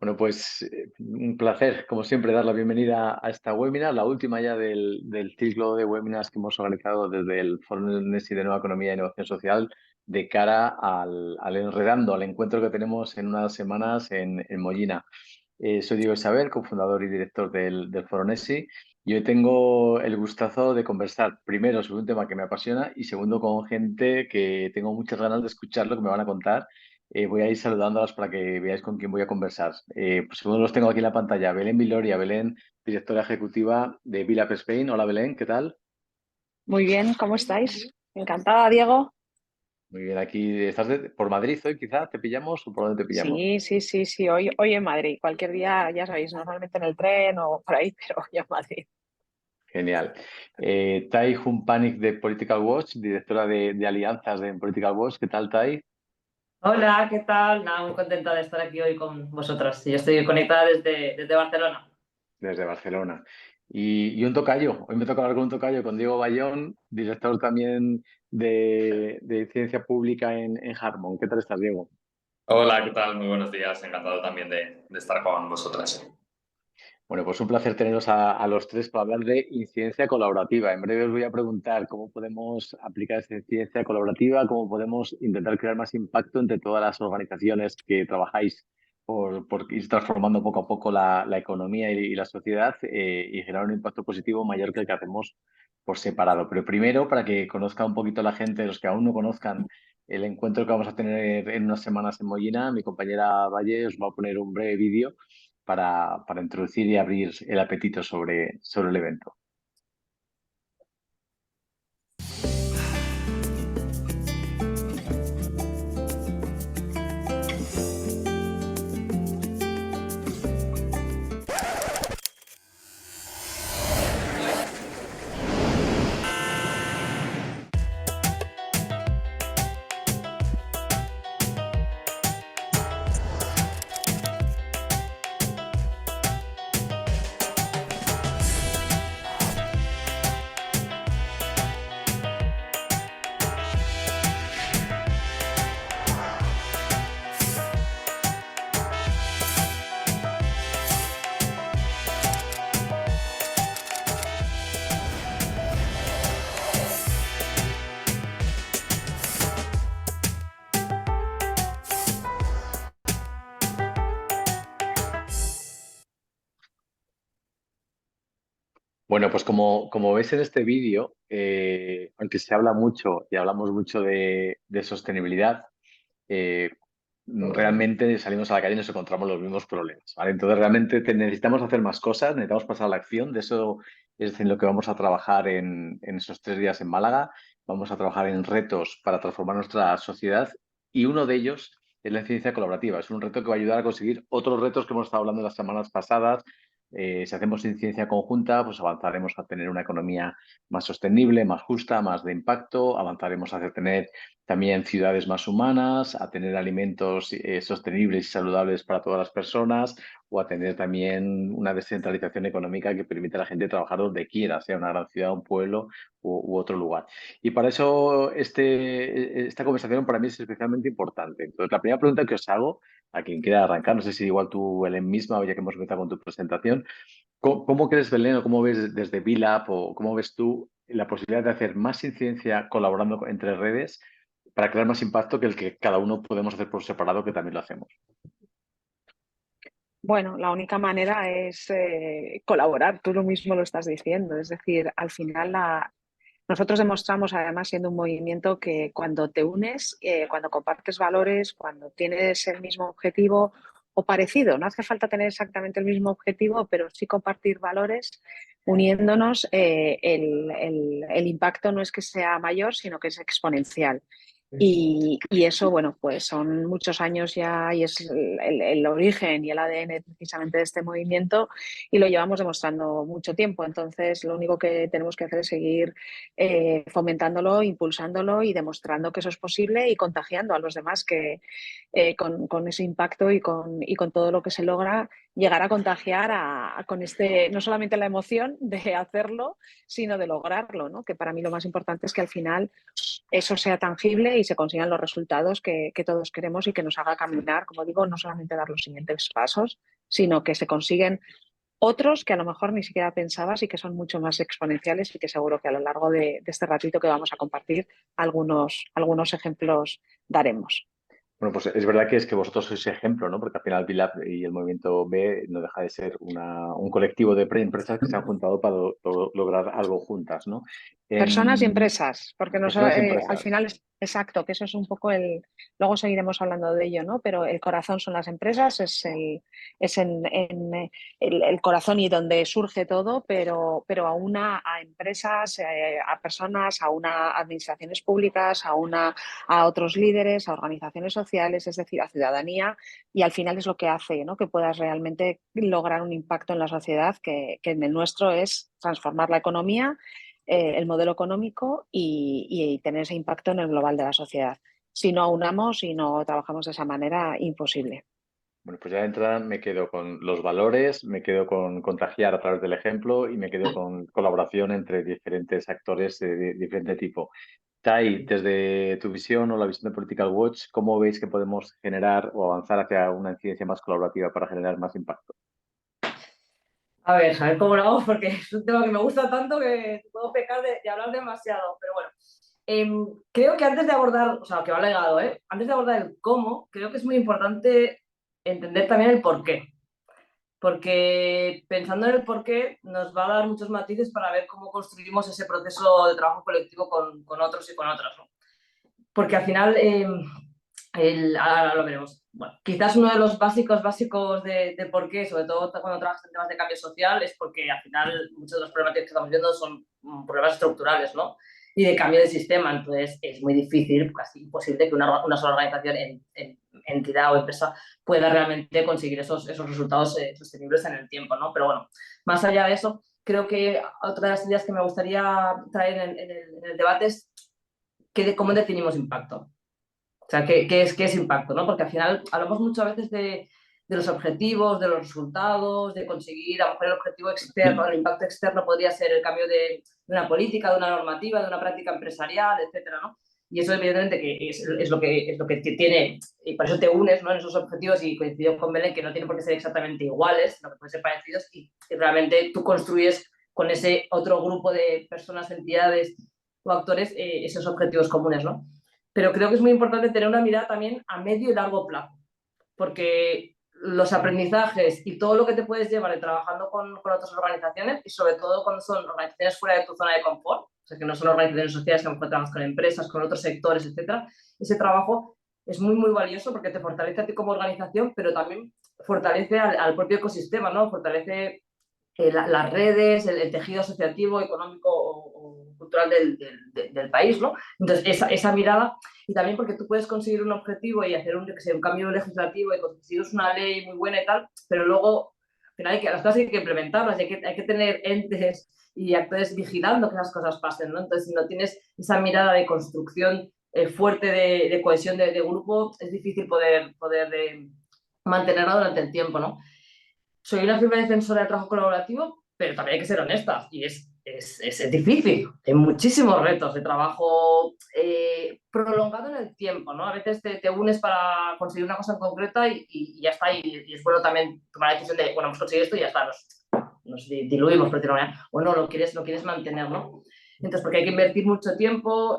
Bueno, pues un placer, como siempre, dar la bienvenida a esta webinar, la última ya del ciclo de webinars que hemos organizado desde el Foro Nesi de Nueva Economía e Innovación Social de cara al Enredando, al encuentro que tenemos en unas semanas en Mollina. Soy Diego Isabel, cofundador y director del Foro Nesi, y hoy tengo el gustazo de conversar, primero, sobre un tema que me apasiona y segundo, con gente que tengo muchas ganas de escuchar lo que me van a contar. Voy a ir saludándolas para que veáis con quién voy a conversar. Pues según los tengo aquí en la pantalla, Belén Viloria. Belén, directora ejecutiva de Vilap Spain. Hola Belén, ¿qué tal? Muy bien, ¿cómo estáis? Encantada, Diego. Muy bien, aquí estás por Madrid hoy, quizá te pillamos o por dónde te pillamos. Sí. Hoy en Madrid. Cualquier día, ya sabéis, normalmente en el tren o por ahí, pero hoy en Madrid. Genial. Tai Jun Panic de Political Watch, directora de alianzas de Political Watch. ¿Qué tal, Tai? Hola, ¿qué tal? Nada, muy contenta de estar aquí hoy con vosotras. Yo estoy conectada desde Barcelona. Desde Barcelona. Y un tocayo. Hoy me toca hablar con un tocayo, con Diego Bayón, director también de Ciencia Pública en Harmon. ¿Qué tal estás, Diego? Hola, ¿qué tal? Muy buenos días. Encantado también de estar con vosotras. Bueno, pues un placer teneros a los tres para hablar de incidencia colaborativa. En breve os voy a preguntar cómo podemos aplicar esta incidencia colaborativa, cómo podemos intentar crear más impacto entre todas las organizaciones que trabajáis por ir transformando poco a poco la economía y la sociedad y generar un impacto positivo mayor que el que hacemos por separado. Pero primero, para que conozca un poquito la gente, los que aún no conozcan el encuentro que vamos a tener en unas semanas en Mollina, mi compañera Valle os va a poner un breve vídeo para introducir y abrir el apetito sobre el evento. Bueno, pues como ves en este vídeo, aunque se habla mucho y hablamos mucho de sostenibilidad, eh, realmente salimos a la calle y nos encontramos los mismos problemas, ¿vale? Entonces realmente necesitamos hacer más cosas, necesitamos pasar a la acción. De eso es en lo que vamos a trabajar en esos 3 días en Málaga. Vamos a trabajar en retos para transformar nuestra sociedad y uno de ellos es la incidencia colaborativa. Es un reto que va a ayudar a conseguir otros retos que hemos estado hablando las semanas pasadas. Si hacemos incidencia conjunta, pues avanzaremos a tener una economía más sostenible, más justa, más de impacto. Avanzaremos a tener también ciudades más humanas, a tener alimentos sostenibles y saludables para todas las personas o a tener también una descentralización económica que permite a la gente trabajar donde quiera, sea una gran ciudad, un pueblo u otro lugar. Y para eso esta conversación para mí es especialmente importante. Entonces, la primera pregunta que os hago, a quien quiera arrancar, no sé si igual tú, Belén misma, o ya que hemos empezado con tu presentación, ¿cómo crees, Belén, o cómo ves desde VLAB o cómo ves tú la posibilidad de hacer más incidencia colaborando entre redes para crear más impacto que el que cada uno podemos hacer por separado, que también lo hacemos? Bueno, la única manera es colaborar, tú lo mismo lo estás diciendo. Es decir, al final nosotros demostramos, además, siendo un movimiento, que cuando te unes, cuando compartes valores, cuando tienes el mismo objetivo o parecido, no hace falta tener exactamente el mismo objetivo, pero sí compartir valores, uniéndonos, el impacto no es que sea mayor, sino que es exponencial. Y eso, bueno, pues son muchos años ya y es el origen y el ADN precisamente de este movimiento y lo llevamos demostrando mucho tiempo. Entonces, lo único que tenemos que hacer es seguir fomentándolo, impulsándolo y demostrando que eso es posible y contagiando a los demás que con ese impacto y con todo lo que se logra, llegar a contagiar con no solamente la emoción de hacerlo, sino de lograrlo, ¿no? Que para mí lo más importante es que al final eso sea tangible y se consigan los resultados que todos queremos y que nos haga caminar, como digo, no solamente dar los siguientes pasos, sino que se consiguen otros que a lo mejor ni siquiera pensabas y que son mucho más exponenciales y que seguro que a lo largo de este ratito que vamos a compartir algunos ejemplos daremos. Bueno, pues es verdad que es que vosotros sois ejemplo, ¿no? Porque al final BILAB y el Movimiento B no deja de ser un colectivo de empresas que se han juntado para lograr algo juntas, ¿no? Personas y empresas, porque Personas y al empresas. final es exacto, que eso es un poco luego seguiremos hablando de ello, ¿no? Pero el corazón son las empresas, es el corazón y donde surge todo, pero aúna a empresas, a personas, a administraciones públicas, a otros líderes, a organizaciones sociales, es decir, a ciudadanía, y al final es lo que hace, ¿no? Que puedas realmente lograr un impacto en la sociedad, que en el nuestro es transformar la economía, el modelo económico y tener ese impacto en el global de la sociedad. Si no aunamos y no trabajamos de esa manera, imposible. Bueno, pues ya de entrada me quedo con los valores, me quedo con contagiar a través del ejemplo y me quedo con colaboración entre diferentes actores de diferente tipo. Tai, desde tu visión o la visión de Political Watch, ¿cómo veis que podemos generar o avanzar hacia una incidencia más colaborativa para generar más impacto? A ver cómo lo hago, porque es un tema que me gusta tanto que puedo pecar de hablar demasiado. Pero bueno, creo que antes de abordar, o sea, que va legado, antes de abordar el cómo, creo que es muy importante entender también el por qué. Porque pensando en el por qué nos va a dar muchos matices para ver cómo construimos ese proceso de trabajo colectivo con otros y con otras, ¿no? Porque al final, ahora lo veremos. Bueno, quizás uno de los básicos de por qué, sobre todo cuando trabajas en temas de cambio social, es porque al final muchos de los problemas que estamos viendo son problemas estructurales, ¿no? Y de cambio de sistema. Entonces es muy difícil, casi imposible, que una sola organización, entidad o empresa pueda realmente conseguir esos resultados sostenibles en el tiempo, ¿no? Pero bueno, más allá de eso, creo que otra de las ideas que me gustaría traer en el debate es cómo definimos impacto. O sea, ¿qué es impacto? ¿No? Porque al final hablamos muchas veces de los objetivos, de los resultados, de conseguir, a lo mejor el objetivo externo, el impacto externo podría ser el cambio de una política, de una normativa, de una práctica empresarial, etcétera, ¿no? Y eso evidentemente que es lo que tiene, y por eso te unes, ¿no?, en esos objetivos, y coincido con Belén que no tienen por qué ser exactamente iguales, sino que pueden ser parecidos, y realmente tú construyes con ese otro grupo de personas, entidades o actores esos objetivos comunes, ¿no? Pero creo que es muy importante tener una mirada también a medio y largo plazo, porque los aprendizajes y todo lo que te puedes llevar de trabajando con otras organizaciones, y sobre todo cuando son organizaciones fuera de tu zona de confort, o sea, que no son organizaciones sociales, que a lo mejor trabajas con empresas, con otros sectores, etcétera, ese trabajo es muy, muy valioso porque te fortalece a ti como organización, pero también fortalece al propio ecosistema, ¿no? Fortalece las redes, el tejido asociativo, económico o cultural del país, ¿no? Entonces, esa mirada, y también porque tú puedes conseguir un objetivo y hacer un cambio legislativo y conseguir una ley muy buena y tal, pero luego, al final, las cosas hay que implementarlas, hay que tener entes y actores vigilando que esas cosas pasen, ¿no? Entonces, si no tienes esa mirada de construcción fuerte de cohesión de grupo, es difícil poder mantenerla durante el tiempo, ¿no? Soy una firme defensora del trabajo colaborativo, pero también hay que ser honestas, y es difícil. Hay muchísimos retos de trabajo prolongado en el tiempo, ¿no? A veces te unes para conseguir una cosa en concreta y ya está, y es bueno también tomar la decisión de, bueno, hemos conseguido esto y ya está, nos diluimos, por decirlo de manera, o no, lo quieres mantener, ¿no? Entonces, porque hay que invertir mucho tiempo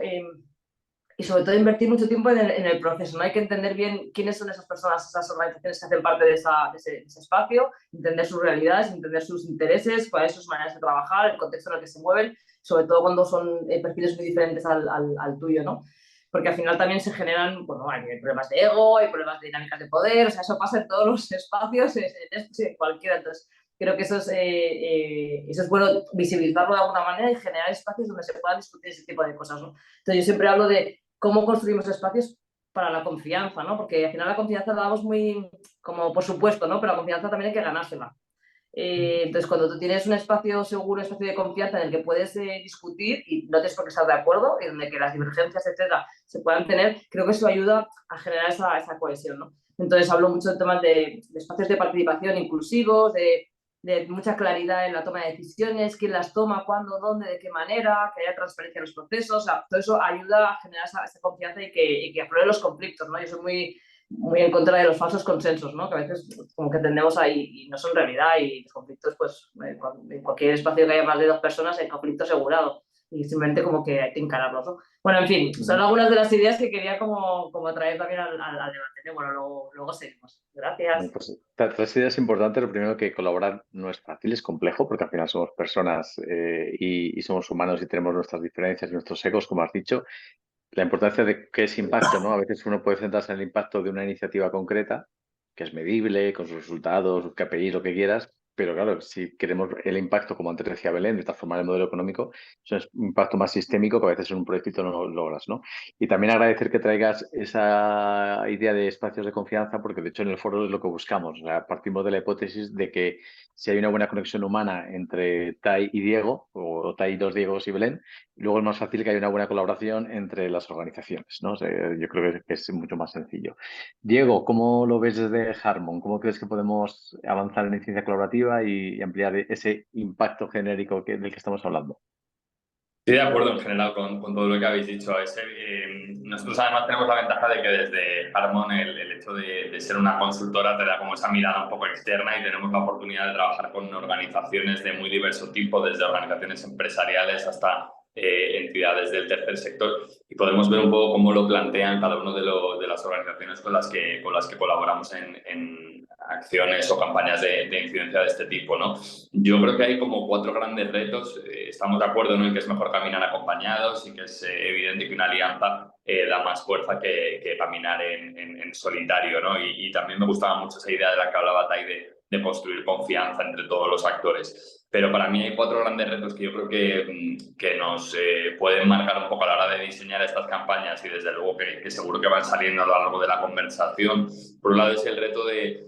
y sobre todo invertir mucho tiempo en el proceso, ¿no? Hay que entender bien quiénes son esas personas, esas organizaciones que hacen parte de ese espacio, entender sus realidades, entender sus intereses, cuáles son sus maneras de trabajar, el contexto en el que se mueven, sobre todo cuando son perfiles muy diferentes al tuyo, ¿no? Porque al final también se generan, bueno, hay problemas de ego, hay problemas de dinámicas de poder, o sea, eso pasa en todos los espacios, en este y en cualquiera. Entonces, creo que eso es bueno visibilizarlo de alguna manera y generar espacios donde se puedan discutir ese tipo de cosas, ¿no? Entonces, yo siempre hablo de cómo construimos espacios para la confianza, ¿no? Porque al final la confianza la damos muy como por supuesto, ¿no? Pero la confianza también hay que ganársela. Entonces, cuando tú tienes un espacio seguro, un espacio de confianza en el que puedes discutir y no tienes por qué estar de acuerdo, en el que las divergencias, etcétera, se puedan tener, creo que eso ayuda a generar esa cohesión, ¿no? Entonces, hablo mucho de temas de espacios de participación inclusivos, de de mucha claridad en la toma de decisiones, quién las toma, cuándo, dónde, de qué manera, que haya transparencia en los procesos. O sea, todo eso ayuda a generar esa confianza y que aflore los conflictos, ¿no? Yo soy muy en contra de los falsos consensos, ¿no? Que a veces como que tendemos ahí y no son realidad, y los conflictos, pues en cualquier espacio que haya más de 2 personas hay conflicto asegurado, y simplemente como que hay que encararlos, ¿no? Bueno, en fin, son algunas de las ideas que quería como traer también al debate, ¿no? Bueno, luego seguimos. Bueno, Gracias. pues tres ideas importantes. Lo primero, que colaborar no es fácil, es complejo, porque al final somos personas y somos humanos y tenemos nuestras diferencias y nuestros egos, como has dicho. La importancia de qué es impacto, ¿no? A veces uno puede centrarse en el impacto de una iniciativa concreta, que es medible, con sus resultados, sus KPIs, lo que quieras, pero claro, si queremos el impacto, como antes decía Belén, de transformar el modelo económico, eso es un impacto más sistémico que a veces en un proyectito no lo logras, ¿no? Y también agradecer que traigas esa idea de espacios de confianza, porque de hecho en el foro es lo que buscamos. O sea, partimos de la hipótesis de que si hay una buena conexión humana entre Tai y Diego, o Tai, dos Diegos y Belén, luego es más fácil que haya una buena colaboración entre las organizaciones, ¿no? O sea, yo creo que es mucho más sencillo. Diego, ¿cómo lo ves desde Harmon? ¿Cómo crees que podemos avanzar en la ciencia colaborativa y ampliar ese impacto genérico del que estamos hablando? Estoy de acuerdo en general con todo lo que habéis dicho. Nosotros además tenemos la ventaja de que desde Harmon el hecho de ser una consultora te da como esa mirada un poco externa, y tenemos la oportunidad de trabajar con organizaciones de muy diverso tipo, desde organizaciones empresariales hasta entidades del tercer sector, y podemos ver un poco cómo lo plantean cada uno de las organizaciones con las que colaboramos en acciones o campañas de incidencia de este tipo, ¿no? Yo creo que hay como 4 grandes retos. Estamos de acuerdo en el que es mejor caminar acompañados y que es evidente que una alianza da más fuerza que caminar en solitario, ¿no? Y también me gustaba mucho esa idea de la que hablaba Tai de construir confianza entre todos los actores. Pero para mí hay 4 grandes retos que yo creo que nos pueden marcar un poco a la hora de diseñar estas campañas, y desde luego que seguro que van saliendo a lo largo de la conversación. Por un lado es el reto de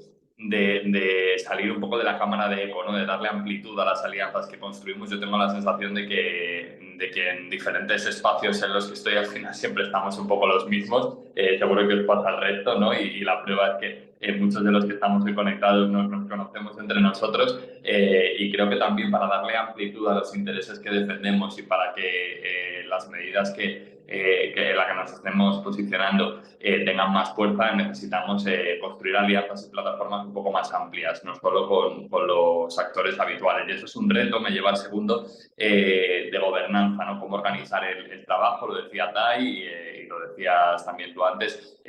salir un poco de la cámara de eco, ¿no? De darle amplitud a las alianzas que construimos. Yo tengo la sensación de que en diferentes espacios en los que estoy al final siempre estamos un poco los mismos. Seguro que os pasa el resto, ¿no? Y la prueba es que muchos de los que estamos hoy conectados nos conocemos entre nosotros, y creo que también para darle amplitud a los intereses que defendemos y para que las medidas en la que nos estemos posicionando tengan más fuerza, necesitamos construir alianzas y plataformas un poco más amplias, no solo con los actores habituales. Y eso es un reto. Me lleva al segundo, de gobernanza, ¿no? Cómo organizar el trabajo. Lo decía Tai y lo decías también tú antes.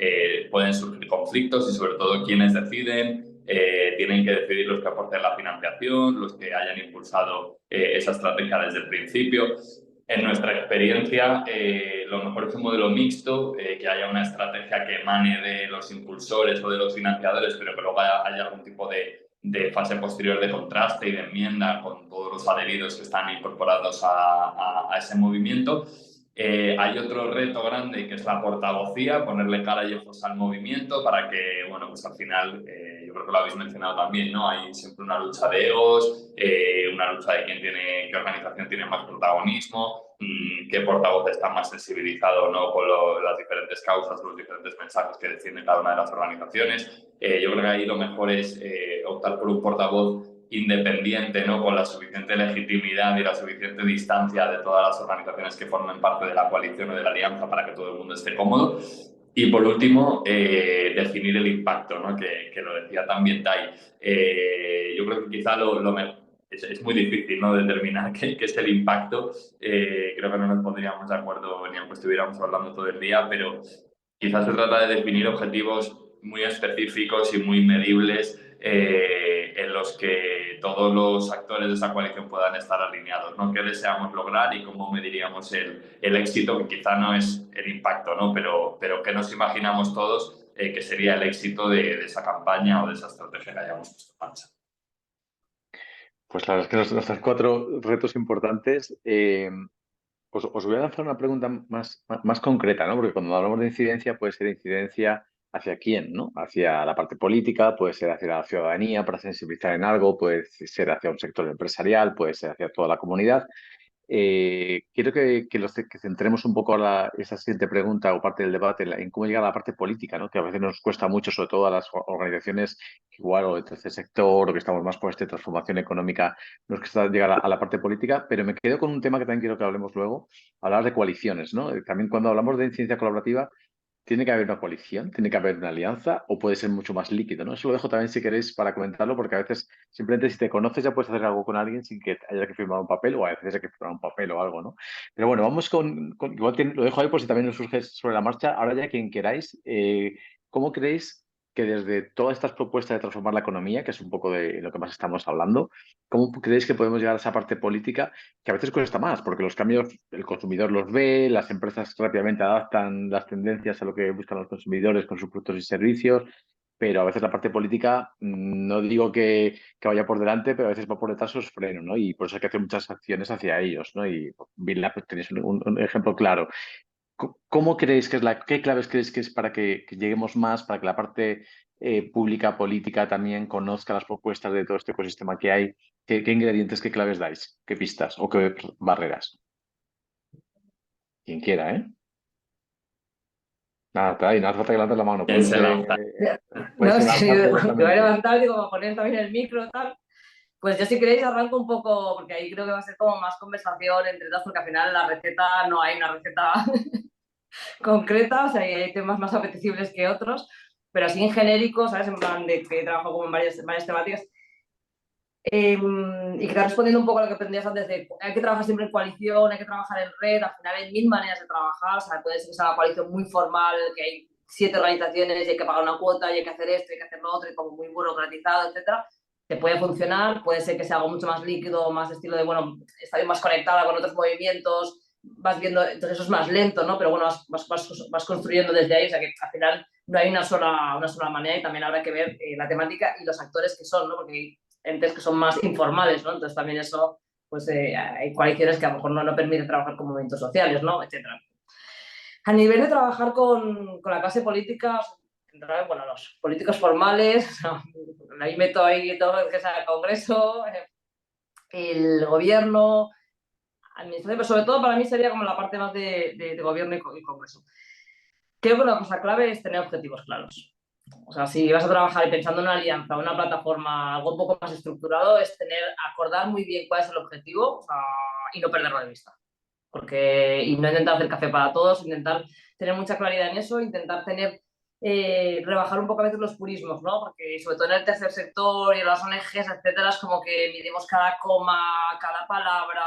Pueden surgir conflictos, y sobre todo quienes deciden. Tienen que decidir los que aporten la financiación, los que hayan impulsado esa estrategia desde el principio. En nuestra experiencia, lo mejor es un modelo mixto, que haya una estrategia que emane de los impulsores o de los financiadores, pero que luego haya algún tipo de fase posterior de contraste y de enmienda con todos los adheridos que están incorporados a ese movimiento. Hay otro reto grande, que es la portavocía, ponerle cara y ojos al movimiento para que, bueno, pues al final, yo creo que lo habéis mencionado también, ¿no? Hay siempre una lucha de egos, una lucha de qué organización tiene más protagonismo, qué portavoz está más sensibilizado, ¿no? Con las diferentes causas, los diferentes mensajes que defiende cada una de las organizaciones. Yo creo que ahí lo mejor es optar por un portavoz independiente, ¿no? Con la suficiente legitimidad y la suficiente distancia de todas las organizaciones que formen parte de la coalición o de la alianza, para que todo el mundo esté cómodo. Y por último, definir el impacto, ¿no? Que lo decía también Tai. Yo creo que quizá lo mejor es muy difícil, ¿no? Determinar qué es el impacto. Creo que no nos pondríamos de acuerdo ni aunque estuviéramos hablando todo el día, pero quizás se trata de definir objetivos muy específicos y muy medibles, en los que todos los actores de esa coalición puedan estar alineados, ¿no? ¿Qué deseamos lograr y cómo mediríamos el éxito? Que quizá no es el impacto, ¿no? Pero ¿qué nos imaginamos todos que sería el éxito de esa campaña o de esa estrategia que hayamos puesto en marcha? Pues la verdad es que nuestros 4 retos importantes. Os voy a lanzar una pregunta más concreta, ¿no? Porque cuando hablamos de incidencia, puede ser incidencia hacia quién, ¿no? Hacia la parte política, puede ser hacia la ciudadanía para sensibilizar en algo, puede ser hacia un sector empresarial, puede ser hacia toda la comunidad. quiero que centremos un poco esa siguiente pregunta o parte del debate en cómo llegar a la parte política, ¿no? Que a veces nos cuesta mucho, sobre todo a las organizaciones igual o de tercer sector o que estamos más por esta transformación económica, nos cuesta llegar a la parte política, pero me quedo con un tema que también quiero que hablemos luego, hablar de coaliciones, ¿no? También cuando hablamos de ciencia colaborativa, tiene que haber una coalición, tiene que haber una alianza o puede ser mucho más líquido, ¿no? Eso lo dejo también si queréis para comentarlo, porque a veces simplemente si te conoces ya puedes hacer algo con alguien sin que haya que firmar un papel o a veces hay que firmar un papel o algo, ¿no? Pero bueno, vamos igual lo dejo ahí por si también nos surge sobre la marcha. Ahora ya quien queráis, ¿cómo creéis que desde todas estas propuestas de transformar la economía, que es un poco de lo que más estamos hablando, cómo creéis que podemos llegar a esa parte política que a veces cuesta más, porque los cambios el consumidor los ve, las empresas rápidamente adaptan las tendencias a lo que buscan los consumidores con sus productos y servicios, pero a veces la parte política, no digo que vaya por delante, pero a veces va por detrás sus frenos, ¿no? Y por eso hay que hacer muchas acciones hacia ellos, ¿no? Y Bill pues, tenéis un ejemplo claro. ¿Cómo creéis que es qué claves creéis que es para que lleguemos más, para que la parte pública, política también conozca las propuestas de todo este ecosistema que hay? ¿Qué ingredientes, qué claves dais? ¿Qué pistas o qué barreras? Quien quiera, ¿eh? Nada, no hace falta que levantes la mano. ¿Quién se lanza? No, Puedes sí, enlazar me voy a perfectamente. levantar, digo, a poner también el micro, tal. Pues yo si queréis arranco un poco, porque ahí creo que va a ser como más conversación entre dos, porque al final la receta no hay una receta concreta, o sea, hay temas más apetecibles que otros, pero así en genérico, ¿sabes? En plan de que trabajo como en varias temáticas. Y que está respondiendo un poco a lo que aprendías antes de hay que trabajar siempre en coalición, hay que trabajar en red, al final hay mil maneras de trabajar, o sea, puede ser que sea una coalición muy formal, que hay 7 organizaciones y hay que pagar una cuota y hay que hacer esto, hay que hacer lo otro, y como muy burocratizado, etcétera. Te puede funcionar, puede ser que sea algo mucho más líquido, más estilo de, bueno, está bien más conectada con otros movimientos, vas viendo, entonces eso es más lento, ¿no? Pero bueno, vas construyendo desde ahí, o sea que al final no hay una sola manera y también habrá que ver la temática y los actores que son, ¿no? Porque hay entes que son más informales, ¿no? Entonces también eso, pues hay coaliciones que a lo mejor no permiten trabajar con movimientos sociales, ¿no? Etcétera. A nivel de trabajar con la clase política, bueno, los políticos formales, ahí meto ahí todo lo que sea el Congreso, el gobierno, administración, pero sobre todo para mí sería como la parte más de gobierno y Congreso. Creo que una cosa clave es tener objetivos claros. O sea, si vas a trabajar pensando en una alianza o una plataforma, algo un poco más estructurado, es acordar muy bien cuál es el objetivo, o sea, y no perderlo de vista. Y no intentar hacer café para todos, intentar tener mucha claridad en eso, intentar rebajar un poco a veces los purismos, ¿no? Porque sobre todo en el tercer sector y en las ONGs, etcétera, es como que midimos cada coma, cada palabra,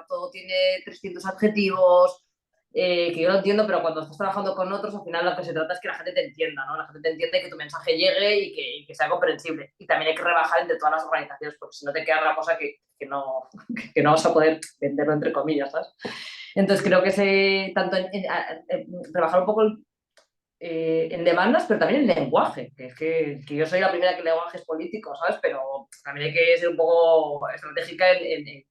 todo tiene 300 adjetivos, que yo lo entiendo, pero cuando estás trabajando con otros, al final lo que se trata es que la gente te entienda, ¿no? La gente te entiende, que tu mensaje llegue y que sea comprensible. Y también hay que rebajar entre todas las organizaciones, porque si no te queda una cosa que no, que no vas a poder venderlo entre comillas, ¿sabes? Entonces creo que tanto rebajar un poco en demandas, pero también en lenguaje, que es que yo soy la primera que el lenguaje es político, ¿sabes? Pero también hay que ser un poco estratégica en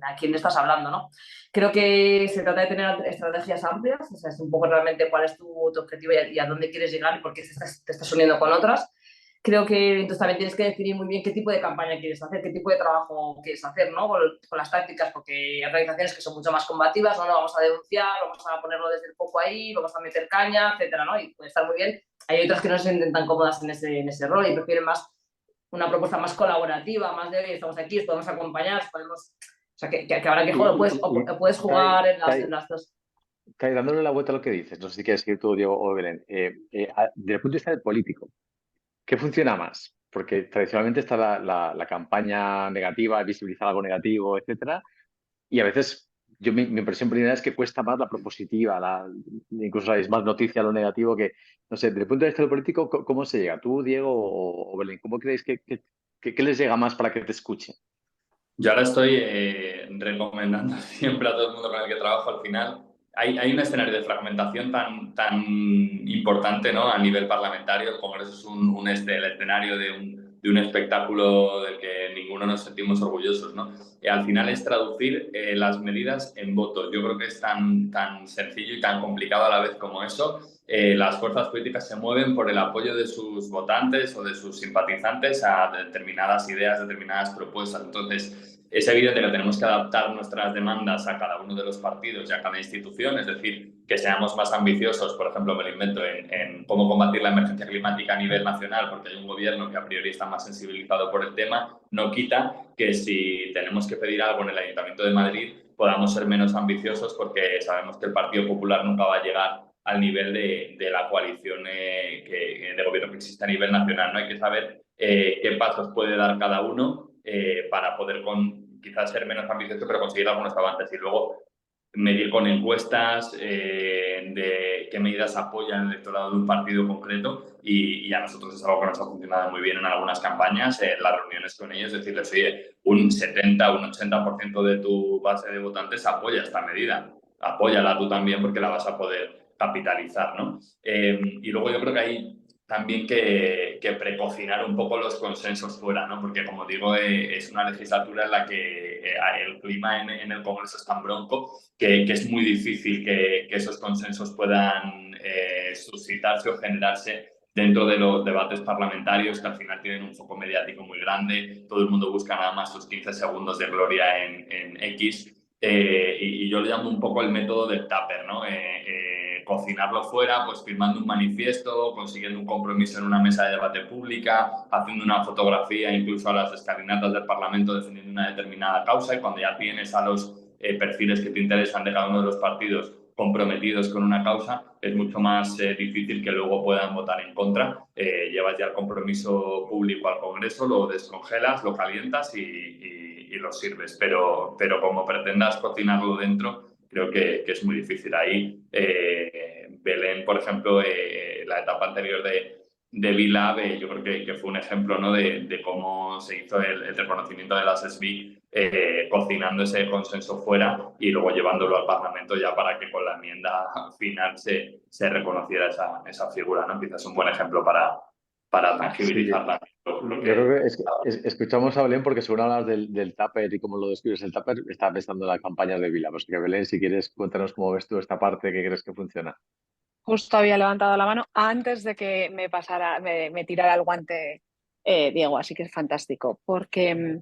a quién estás hablando, ¿no? Creo que se trata de tener estrategias amplias, o sea, es un poco realmente cuál es tu objetivo y a dónde quieres llegar y por qué te estás uniendo con otras. Creo que entonces también tienes que definir muy bien qué tipo de campaña quieres hacer, qué tipo de trabajo quieres hacer, ¿no? Con las tácticas, porque hay organizaciones que son mucho más combativas, no lo vamos a denunciar, vamos a ponerlo desde el foco ahí, vamos a meter caña, etcétera, ¿no? Y puede estar muy bien. Hay otras que no se sienten tan cómodas en ese rol y prefieren más una propuesta más colaborativa, más de, oye, estamos aquí, os podemos acompañar, podemos... O sea, que habrá que jugar, puedes jugar en las dos. Tai, dándole la vuelta a lo que dices, no sé si quieres decir tú, Diego o Belén, desde el punto de vista del político, ¿qué funciona más? Porque tradicionalmente está la campaña negativa, visibilizar algo negativo, etcétera, y a veces mi impresión primera es que cuesta más la propositiva, incluso es más noticia lo negativo que, no sé, desde el punto de vista del político, ¿cómo se llega? ¿Tú, Diego o Belén? ¿Cómo creéis que les llega más para que te escuchen? Yo ahora estoy recomendando siempre a todo el mundo con el que trabajo al final. Hay un escenario de fragmentación tan importante, ¿no? A nivel parlamentario. El Congreso es el escenario de un espectáculo del que ninguno nos sentimos orgullosos, ¿no? Al final es traducir las medidas en votos. Yo creo que es tan sencillo y tan complicado a la vez como eso. Las fuerzas políticas se mueven por el apoyo de sus votantes o de sus simpatizantes a determinadas ideas, determinadas propuestas. Entonces, es evidente que tenemos que adaptar nuestras demandas a cada uno de los partidos y a cada institución, es decir, que seamos más ambiciosos, por ejemplo, me lo invento, en cómo combatir la emergencia climática a nivel nacional, porque hay un gobierno que a priori está más sensibilizado por el tema, no quita que si tenemos que pedir algo en el Ayuntamiento de Madrid podamos ser menos ambiciosos, porque sabemos que el Partido Popular nunca va a llegar al nivel de la coalición de gobierno que existe a nivel nacional, ¿no? Hay que saber qué pasos puede dar cada uno para poder quizás ser menos ambicioso, pero conseguir algunos avances. Y luego medir con encuestas de qué medidas apoyan el electorado de un partido concreto, y a nosotros es algo que nos ha funcionado muy bien en algunas campañas, en las reuniones con ellos, decirles, oye, un 70, un 80% de tu base de votantes apoya esta medida, apóyala tú también porque la vas a poder capitalizar, ¿no? Y luego yo creo que hay también que precocinar un poco los consensos fuera, ¿no? Porque, como digo, es una legislatura en la que el clima en el Congreso es tan bronco que es muy difícil que esos consensos puedan suscitarse o generarse dentro de los debates parlamentarios, que al final tienen un foco mediático muy grande. Todo el mundo busca nada más sus 15 segundos de gloria en X. Y yo le llamo un poco el método del tupper, ¿no? Cocinarlo fuera, pues firmando un manifiesto, consiguiendo un compromiso en una mesa de debate pública, haciendo una fotografía incluso a las escalinatas del Parlamento defendiendo una determinada causa, y cuando ya tienes a los perfiles que te interesan de cada uno de los partidos comprometidos con una causa, es mucho más difícil que luego puedan votar en contra. Llevas ya el compromiso público al Congreso, lo descongelas, lo calientas y lo sirves, pero como pretendas cocinarlo dentro, creo que es muy difícil. Ahí Belén, por ejemplo, la etapa anterior de Vilab, yo creo que fue un ejemplo, ¿no? de cómo se hizo el reconocimiento de las SBIC, cocinando ese consenso fuera y luego llevándolo al Parlamento ya para que con la enmienda final se reconociera esa figura, ¿no? Quizás un buen ejemplo para tangibilizarla. Sí, yo creo que escuchamos a Belén porque según hablas del tupper y cómo lo describes el tupper, estaba pensando en la campaña de Vila. Pues que Belén, si quieres, cuéntanos cómo ves tú esta parte que crees que funciona. Justo había levantado la mano antes de que me tirara el guante Diego, así que es fantástico, porque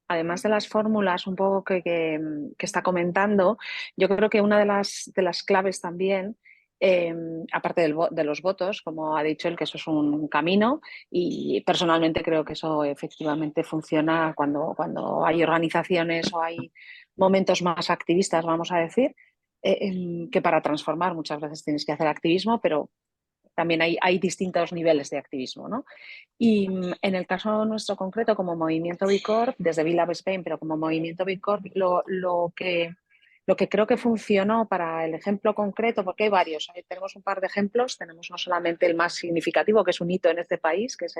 además de las fórmulas un poco que está comentando, yo creo que una de las claves también, aparte de los votos, como ha dicho él, que eso es un camino, y personalmente creo que eso efectivamente funciona cuando hay organizaciones o hay momentos más activistas, vamos a decir, que para transformar muchas veces tienes que hacer activismo, pero también hay distintos niveles de activismo, ¿no? Y en el caso nuestro concreto, como Movimiento B Corp, desde Vila Spain, pero como Movimiento B Corp, lo que creo que funcionó para el ejemplo concreto, porque hay varios, tenemos un par de ejemplos, tenemos no solamente el más significativo, que es un hito en este país, que es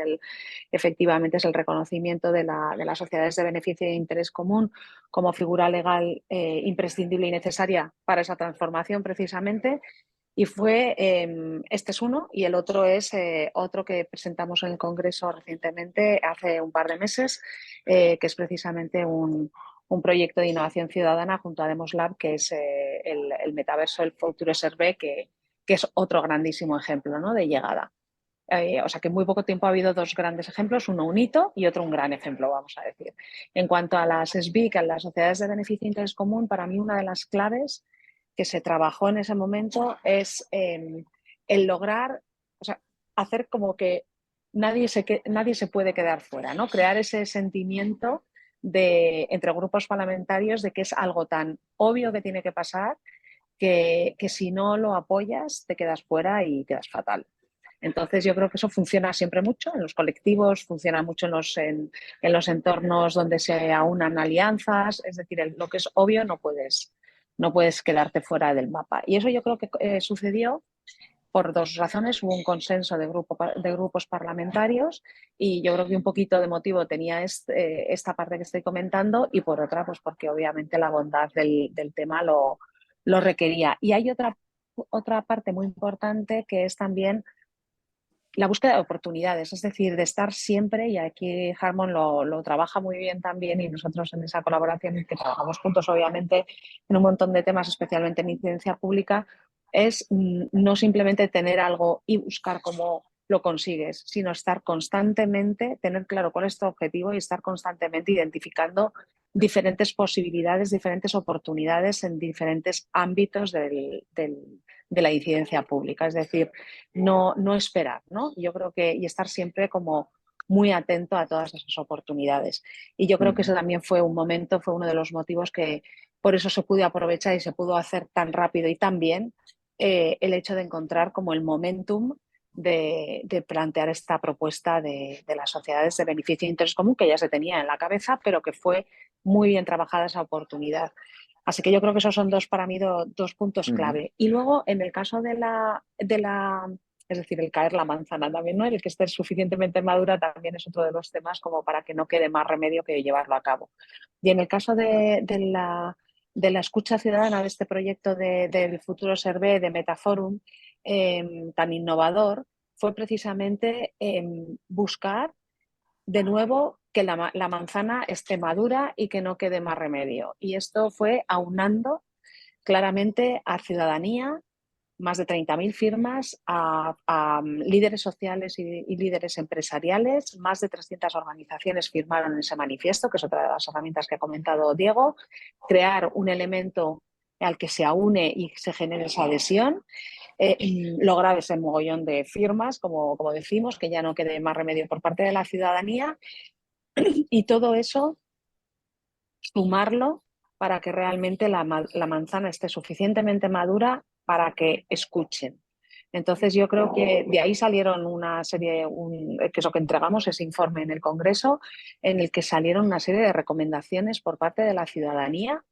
efectivamente es el reconocimiento de las sociedades de beneficio e interés común como figura legal imprescindible y necesaria para esa transformación precisamente. Y este es uno, y el otro es otro que presentamos en el Congreso recientemente, hace un par de meses, que es precisamente un proyecto de innovación ciudadana junto a Demos Lab, que es el metaverso, el Future Survey, que es otro grandísimo ejemplo, ¿no?, de llegada. O sea que en muy poco tiempo ha habido dos grandes ejemplos, uno un hito y otro un gran ejemplo, vamos a decir. En cuanto a las SBIC, a las sociedades de beneficio e interés común, para mí una de las claves que se trabajó en ese momento es el lograr, o sea, hacer como que nadie se puede quedar fuera, ¿no? Crear ese sentimiento entre grupos parlamentarios de que es algo tan obvio que tiene que pasar que si no lo apoyas te quedas fuera y quedas fatal. Entonces yo creo que eso funciona siempre mucho en los colectivos, funciona mucho en los entornos donde se aunan alianzas, es decir, lo que es obvio no puedes quedarte fuera del mapa. Y eso yo creo que sucedió por dos razones. Hubo un consenso de grupos parlamentarios y yo creo que un poquito de motivo tenía esta parte que estoy comentando, y por otra, pues porque obviamente la bondad del tema lo requería. Y hay otra parte muy importante que es también la búsqueda de oportunidades, es decir, de estar siempre, y aquí Harmon lo trabaja muy bien también, y nosotros en esa colaboración que trabajamos juntos obviamente en un montón de temas, especialmente en incidencia pública, es no simplemente tener algo y buscar cómo lo consigues, sino estar constantemente, tener claro cuál es tu objetivo y estar constantemente identificando diferentes posibilidades, diferentes oportunidades en diferentes ámbitos de la incidencia pública. Es decir, no esperar, ¿no? Yo creo que, y estar siempre como muy atento a todas esas oportunidades. Y yo creo que eso también fue un momento, fue uno de los motivos que por eso se pudo aprovechar y se pudo hacer tan rápido y tan bien el hecho de encontrar como el momentum de plantear esta propuesta de las sociedades de beneficio e interés común que ya se tenía en la cabeza, pero que fue muy bien trabajada esa oportunidad. Así que yo creo que esos son para mí dos puntos clave. Y luego, en el caso es decir, el caer la manzana también, ¿no? El que esté suficientemente madura también es otro de los temas como para que no quede más remedio que llevarlo a cabo. Y en el caso de la escucha ciudadana de este proyecto del Futuro Servé de Metaforum, tan innovador, fue precisamente buscar de nuevo que la manzana esté madura y que no quede más remedio. Y esto fue aunando claramente a ciudadanía, más de 30.000 firmas, a líderes sociales y líderes empresariales. Más de 300 organizaciones firmaron ese manifiesto, que es otra de las herramientas que ha comentado Diego. Crear un elemento al que se aúne y se genere esa adhesión. Lograr ese mogollón de firmas, como decimos, que ya no quede más remedio por parte de la ciudadanía. Y todo eso, sumarlo para que realmente la manzana esté suficientemente madura para que escuchen. Entonces yo creo que de ahí salieron una serie, que es lo que entregamos, ese informe en el Congreso, en el que salieron una serie de recomendaciones por parte de la ciudadanía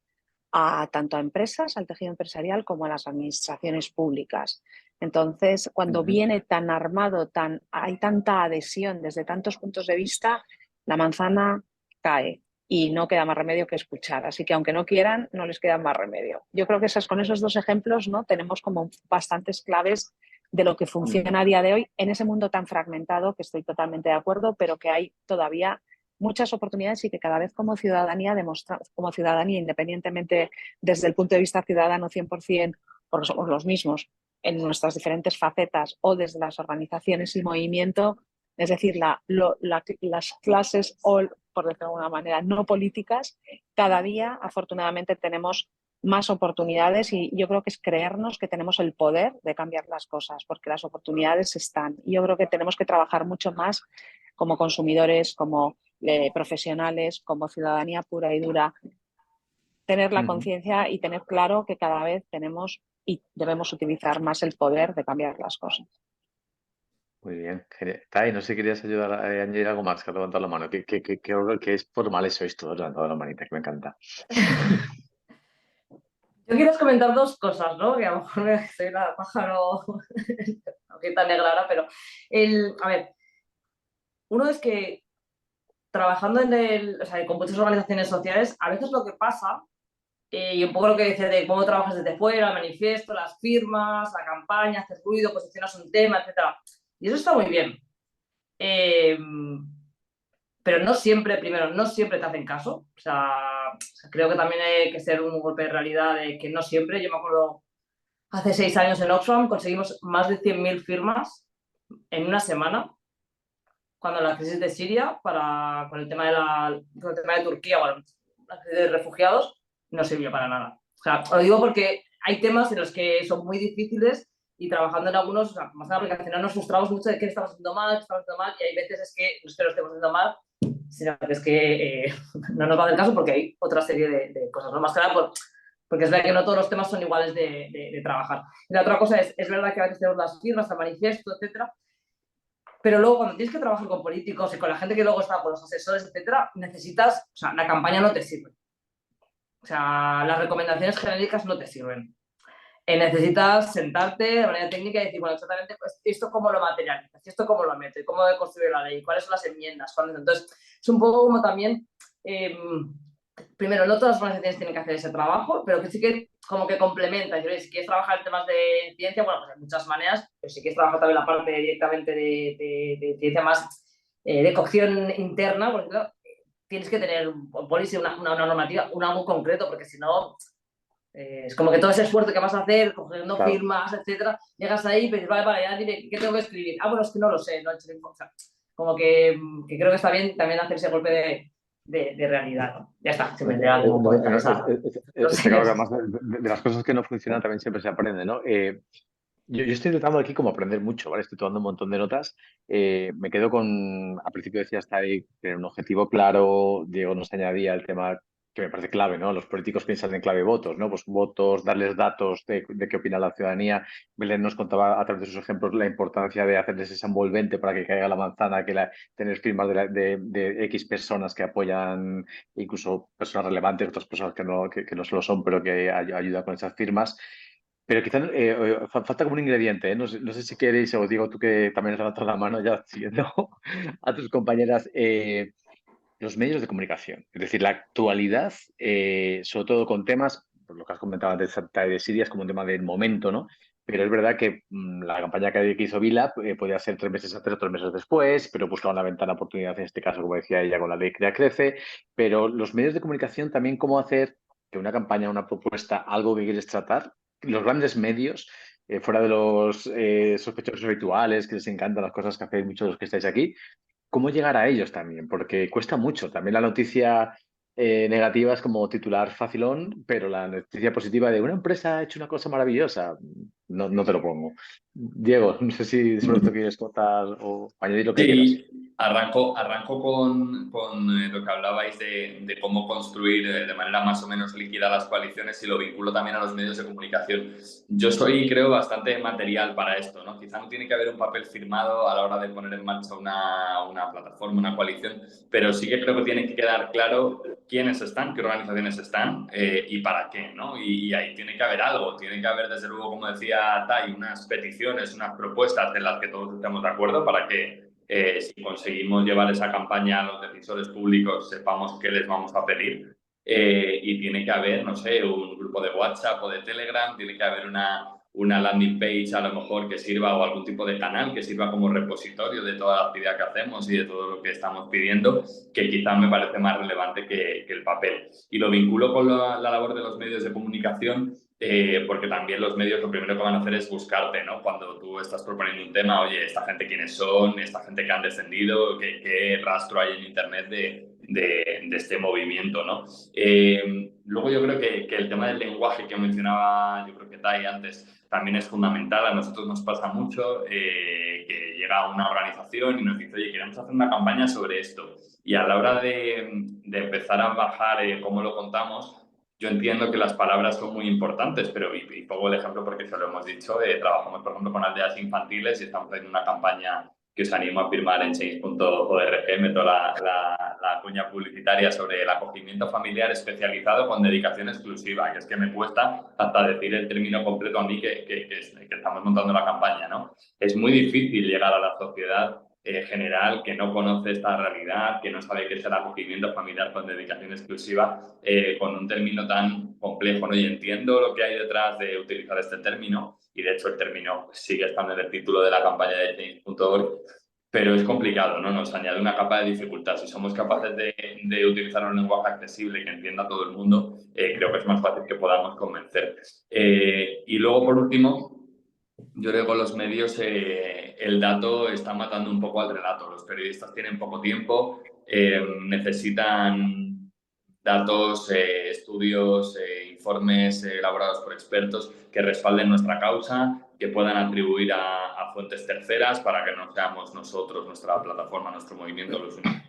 tanto a empresas, al tejido empresarial, como a las administraciones públicas. Entonces, cuando viene tan armado, hay tanta adhesión desde tantos puntos de vista, la manzana cae y no queda más remedio que escuchar. Así que aunque no quieran, no les queda más remedio. Yo creo que con esos dos ejemplos, ¿no? Tenemos como bastantes claves de lo que funciona a día de hoy en ese mundo tan fragmentado, que estoy totalmente de acuerdo, pero que hay todavía muchas oportunidades y que cada vez como ciudadanía independientemente desde el punto de vista ciudadano 100%, porque somos los mismos en nuestras diferentes facetas, o desde las organizaciones y movimiento, es decir, las clases, o por decirlo de alguna manera, no políticas, cada día afortunadamente tenemos más oportunidades, y yo creo que es creernos que tenemos el poder de cambiar las cosas, porque las oportunidades están. Y yo creo que tenemos que trabajar mucho más como consumidores, como profesionales, como ciudadanía pura y dura, tener la conciencia y tener claro que cada vez tenemos y debemos utilizar más el poder de cambiar las cosas. Muy bien. Tai, no sé si querías ayudar a añadir algo más, que ha levantado la mano. Que es formales sois todos levantando la manita, que me encanta. Yo quiero comentar dos cosas, ¿no? Que a lo mejor soy la pájaro, no que tan negra ahora, pero a ver, uno es que trabajando con muchas organizaciones sociales, a veces lo que pasa, y un poco lo que decía de cómo trabajas desde fuera, el manifiesto, las firmas, la campaña, haces ruido, posicionas un tema, etcétera. Y eso está muy bien. Pero no siempre te hacen caso. O sea, creo que también hay que ser un golpe de realidad de que no siempre. Yo me acuerdo, hace 6 años en Oxfam conseguimos más de 100.000 firmas en una semana, cuando la crisis de Siria, con el tema de Turquía, bueno, la crisis de refugiados, no sirvió para nada. O sea, lo digo porque hay temas en los que son muy difíciles y trabajando en algunos, o sea, más en la aplicación nos frustramos mucho de qué estamos haciendo mal, y hay veces es que no es que lo estemos haciendo mal, sino que es que no nos va a hacer caso porque hay otra serie de cosas, ¿no? Más que nada porque es verdad que no todos los temas son iguales de trabajar. Y la otra cosa es verdad que a veces tenemos las firmas, el manifiesto, etcétera, pero luego cuando tienes que trabajar con políticos y con la gente que luego está, con los asesores, etcétera, necesitas, o sea, la campaña no te sirve. O sea, las recomendaciones genéricas no te sirven. Necesitas sentarte de manera técnica y decir, bueno, exactamente, pues, esto cómo lo materializas, esto cómo lo meto, y cómo he construido la ley, cuáles son las enmiendas. Entonces, es un poco como también, primero, no todas las organizaciones tienen que hacer ese trabajo, pero que sí que como que complementa. Si quieres trabajar en temas de ciencia, bueno, pues hay muchas maneras, pero si quieres trabajar también la parte directamente de ciencia más de cocción interna, por ejemplo, tienes que tener un policy, una normativa, algo concreto, porque si no, es como que todo ese esfuerzo que vas a hacer, cogiendo firmas, etcétera, llegas ahí y dices, vale, ya dime, ¿qué tengo que escribir? Ah, bueno, es que no lo sé, no he hecho ningún cosa. Como que creo que está bien también hacer ese golpe de realidad, ¿no? Ya está, se me vendrá como por No, esa. No está sé. claro que además de las cosas que no funcionan también siempre se aprende, ¿no? Yo estoy intentando aquí como aprender mucho, ¿vale? Estoy tomando un montón de notas. Me quedo con, al principio decía hasta ahí, tener un objetivo claro. Diego nos añadía el tema que me parece clave, ¿no? Los políticos piensan en clave votos, ¿no? Pues votos, darles datos de qué opina la ciudadanía. Belén nos contaba a través de sus ejemplos la importancia de hacerles esa envolvente para que caiga la manzana, tener firmas de X personas que apoyan, incluso personas relevantes, otras personas que no solo son, pero que ayudan con esas firmas. Pero quizás falta como un ingrediente, ¿eh? No sé si queréis, o digo tú que también has levantado la mano ya siguiendo a tus compañeras, los medios de comunicación. Es decir, la actualidad, sobre todo con temas, por lo que has comentado antes de Siria, es como un tema del momento, ¿no? Pero es verdad que la campaña que hizo Vila podía ser 3 meses antes o 3 meses después, pero buscaba una ventana de oportunidad, en este caso, como decía ella, con la ley Crea Crece. Pero los medios de comunicación también, cómo hacer que una campaña, una propuesta, algo que quieres tratar, los grandes medios, fuera de los sospechosos habituales, que les encantan las cosas que hacéis muchos de los que estáis aquí, cómo llegar a ellos también, porque cuesta mucho. También la noticia negativa es como titular facilón, pero la noticia positiva de una empresa ha hecho una cosa maravillosa, no te lo pongo. Diego, no sé si sobre esto quieres contar o añadir lo que quieras. Sí, arranco con lo que hablabais de cómo construir de manera más o menos líquida las coaliciones y lo vinculo también a los medios de comunicación. Yo soy, creo, bastante material para esto, ¿no? Quizá no tiene que haber un papel firmado a la hora de poner en marcha una plataforma, una coalición, pero sí que creo que tiene que quedar claro quiénes están, qué organizaciones están y para qué, ¿no? Y ahí tiene que haber algo, tiene que haber, desde luego, como decía Tai, unas peticiones, unas propuestas en las que todos estemos de acuerdo para que si conseguimos llevar esa campaña a los decisores públicos, sepamos qué les vamos a pedir. Y tiene que haber, no sé, un grupo de WhatsApp o de Telegram, tiene que haber una landing page a lo mejor que sirva o algún tipo de canal que sirva como repositorio de toda la actividad que hacemos y de todo lo que estamos pidiendo, que quizás me parece más relevante que el papel. Y lo vinculo con la labor de los medios de comunicación porque también los medios lo primero que van a hacer es buscarte, ¿no? Cuando tú estás proponiendo un tema, oye, esta gente quiénes son, esta gente que han descendido, qué rastro hay en Internet de este movimiento, ¿no? Luego yo creo que el tema del lenguaje que mencionaba, yo creo que Tai antes, también es fundamental. A nosotros nos pasa mucho que llega una organización y nos dice, oye, queremos hacer una campaña sobre esto. Y a la hora de empezar a bajar cómo lo contamos, yo entiendo que las palabras son muy importantes, pero y pongo el ejemplo porque se lo hemos dicho, trabajamos por ejemplo con aldeas infantiles y estamos haciendo una campaña que os animo a firmar en change.org, meto la cuña publicitaria sobre el acogimiento familiar especializado con dedicación exclusiva, que es que me cuesta hasta decir el término completo a mí que estamos montando la campaña, ¿no? Es muy difícil llegar a la sociedad general que no conoce esta realidad, que no sabe qué es el acogimiento familiar con dedicación exclusiva, con un término tan complejo, ¿no? Y entiendo lo que hay detrás de utilizar este término, y de hecho el término sigue estando en el título de la campaña de change.org, pero es complicado, ¿no? Nos añade una capa de dificultad. Si somos capaces de utilizar un lenguaje accesible que entienda a todo el mundo, creo que es más fácil que podamos convencer. Y luego, por último, yo creo que con los medios el dato está matando un poco al relato. Los periodistas tienen poco tiempo, necesitan datos, estudios, informes elaborados por expertos que respalden nuestra causa, que puedan atribuir a fuentes terceras para que no seamos nosotros, nuestra plataforma, nuestro movimiento, los únicos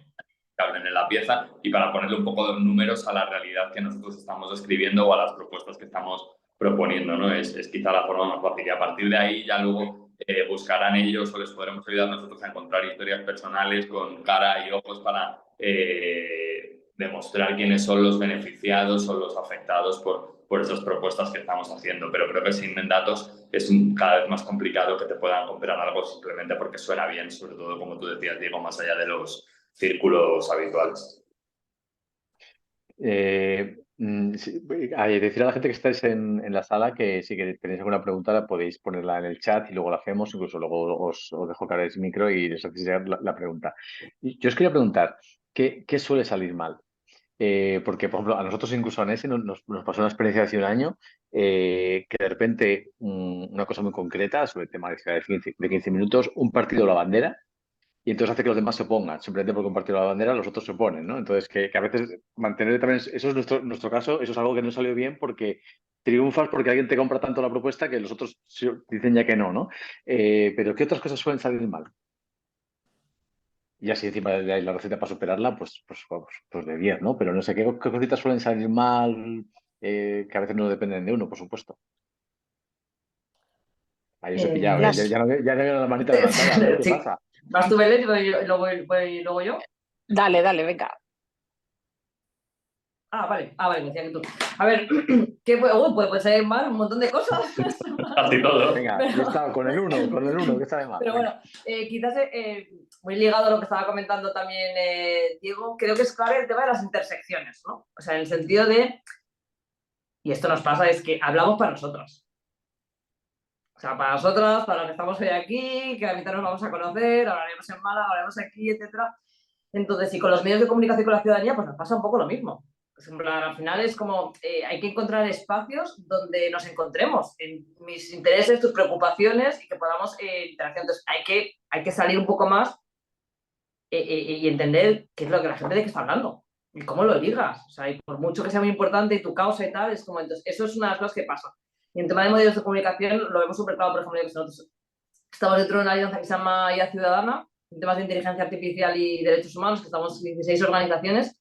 que hablen en la pieza y para ponerle un poco de números a la realidad que nosotros estamos describiendo o a las propuestas que estamos proponiendo, ¿no? Es quizá la forma más fácil y a partir de ahí ya luego buscarán ellos o les podremos ayudar nosotros a encontrar historias personales con cara y ojos para demostrar quiénes son los beneficiados o los afectados por esas propuestas que estamos haciendo. Pero creo que sin datos es cada vez más complicado que te puedan comprar algo simplemente porque suena bien, sobre todo, como tú decías, Diego, más allá de los círculos habituales. Sí, decir a la gente que estáis en la sala que si queréis, tenéis alguna pregunta la podéis ponerla en el chat y luego la hacemos, incluso luego os dejo que abráis el micro y les hacéis llegar la pregunta. Y yo os quería preguntar, ¿qué suele salir mal? Porque, por ejemplo, a nosotros incluso a Nese nos pasó una experiencia hace un año que de repente una cosa muy concreta sobre el tema de ciudad de 15 minutos, un partido de la bandera y entonces hace que los demás se opongan. Simplemente por compartir la bandera, los otros se oponen, ¿no? Entonces, que a veces mantener también, eso es nuestro caso, eso es algo que no salió bien porque triunfas porque alguien te compra tanto la propuesta que los otros dicen ya que no, ¿no? Pero ¿qué otras cosas suelen salir mal? Y así encima de la receta para superarla, pues de 10, ¿no? Pero no sé, ¿qué cositas suelen salir mal? Que a veces no dependen de uno, por supuesto. Ahí os he pillado, ¿eh? Las, Ya no veo la manita levantada, a ver qué Sí. pasa. Vas tú, Belén, y luego yo. dale, venga. Vale, me decía que tú. A ver, ¿qué puede salir mal? Un montón de cosas. Casi todo. Venga, yo Pero, estaba con el uno, ¿qué sabe más? pero Venga. bueno, quizás muy ligado a lo que estaba comentando también Diego, creo que es clave el tema de las intersecciones, ¿no? O sea, en el sentido de, y esto nos pasa, es que hablamos para nosotros. O sea, para nosotros, para los que estamos hoy aquí, que a la mitad nos vamos a conocer, hablaremos en Málaga, hablaremos aquí, etcétera. Entonces, y con los medios de comunicación y con la ciudadanía, pues nos pasa un poco lo mismo. Pues, en plan, al final es como, hay que encontrar espacios donde nos encontremos en mis intereses, tus preocupaciones y que podamos interaccionar. Entonces, hay que salir un poco más y entender qué es lo que la gente de qué está hablando y cómo lo ligas. O sea, y por mucho que sea muy importante y tu causa y tal, es como, entonces, eso es una de las cosas que pasa. Y en tema de medios de comunicación lo vemos súper claro, por ejemplo, que nosotros estamos dentro de una alianza que se llama IA Ciudadana, en temas de inteligencia artificial y derechos humanos, que estamos 16 organizaciones.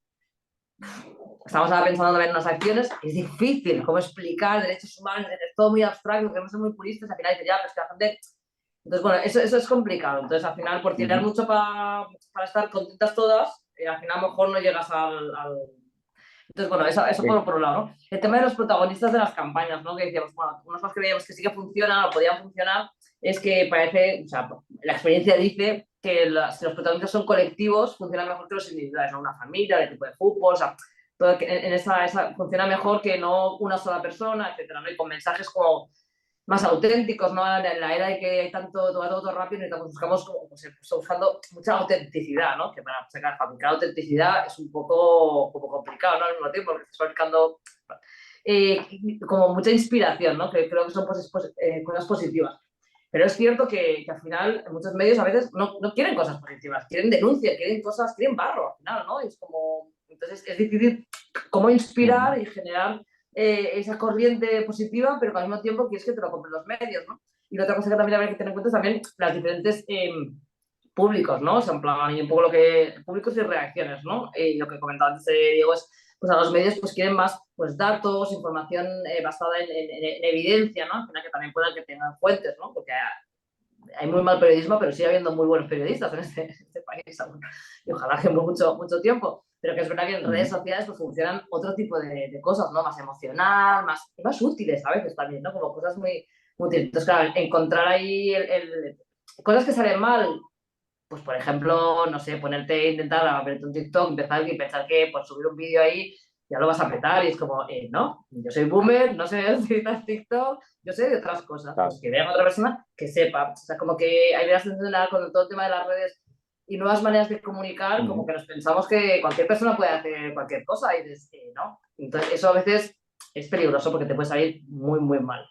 Estamos ahora pensando también en unas acciones. Es difícil cómo explicar derechos humanos, es todo muy abstracto, queremos ser muy puristas, al final dice ya, pero es que la gente. Entonces, bueno, eso es complicado. Entonces, al final, por tirar mucho para estar contentas todas, al final a lo mejor no llegas al. Entonces, bueno, eso por un lado, ¿no? El tema de los protagonistas de las campañas, ¿no? Que decíamos, bueno, unas cosas que veíamos que sí que funcionan o podían funcionar, es que parece, o sea, la experiencia dice que si los protagonistas son colectivos, funcionan mejor que los individuales, ¿no? Una familia, de tipo de fútbol, o sea, todo en esa funciona mejor que no una sola persona, etcétera, ¿no? Y con mensajes como más auténticos, ¿no? En la era de que hay todo rápido, buscamos como, pues, buscando mucha autenticidad, ¿no? Que para fabricar autenticidad es un poco complicado, ¿no? Al mismo tiempo, porque estás fabricando como mucha inspiración, ¿no? Que creo que son cosas positivas. Pero es cierto que al final muchos medios a veces no quieren cosas positivas, quieren denuncia, quieren barro al final, ¿no? Y es como, entonces es difícil cómo inspirar y generar esa corriente positiva, pero que al mismo tiempo quieres que te lo compren los medios, ¿no? Y la otra cosa que también habría que tener en cuenta es también las diferentes públicos, ¿no? O sea, en plan, y un poco públicos y reacciones, ¿no? Y lo que comentaba antes Diego es, pues a los medios pues quieren más pues datos, información basada en evidencia, ¿no? Al final que también puedan que tengan fuentes, ¿no? Porque hay muy mal periodismo, pero sigue habiendo muy buenos periodistas en este país aún. Y ojalá que mucho tiempo. Pero que es verdad que en redes sociales pues funcionan otro tipo de cosas, ¿no? Más emocional, más útiles a veces también, ¿no? Como cosas muy útiles. Entonces, claro, encontrar ahí cosas que salen mal, pues por ejemplo, no sé, intentar abrirte un TikTok, empezar y pensar que por subir un vídeo ahí ya lo vas a petar y es como, no, yo soy boomer, no sé utilizar TikTok, yo sé de otras cosas, Claro. pues que vea a otra persona que sepa. O sea, como que hay veces con todo el tema de las redes y nuevas maneras de comunicar, como que nos pensamos que cualquier persona puede hacer cualquier cosa y dices, no. Entonces, eso a veces es peligroso porque te puede salir muy, muy mal.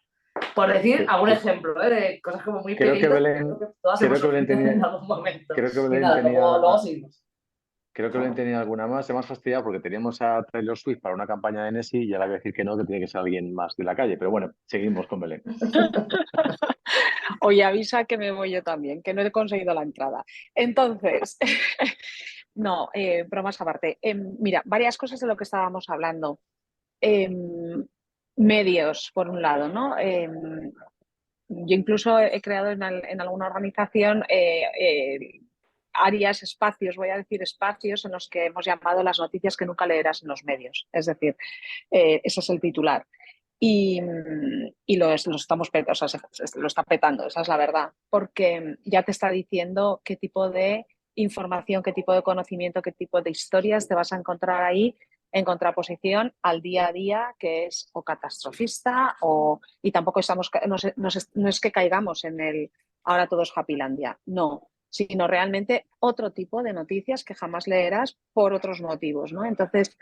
Por decir algún ejemplo, de cosas como muy Creo que pequeñitas, Belén, que todas creo hemos que Belén sufrido tenía, en algún momento. creo que Y Belén nada, tenía, luego seguimos. creo que Belén tenía alguna más. Se me ha fastidiado porque teníamos a Taylor Swift para una campaña de Nessie y ya le voy a decir que no, que tiene que ser alguien más de la calle. Pero bueno, seguimos con Belén. Oye, avisa que me voy yo también, que no he conseguido la entrada. Entonces, no, bromas aparte. Mira, varias cosas de lo que estábamos hablando. Medios, por un lado, ¿no? Yo incluso he creado en alguna organización áreas, espacios, voy a decir espacios en los que hemos llamado las noticias que nunca leerás en los medios. Es decir, ese es el titular. Y lo estamos o sea, lo está petando, esa es la verdad, porque ya te está diciendo qué tipo de información, qué tipo de conocimiento, qué tipo de historias te vas a encontrar ahí en contraposición al día a día, que es o catastrofista y tampoco no es que caigamos en el ahora todo es Happylandia, no, sino realmente otro tipo de noticias que jamás leerás por otros motivos, ¿no? Entonces,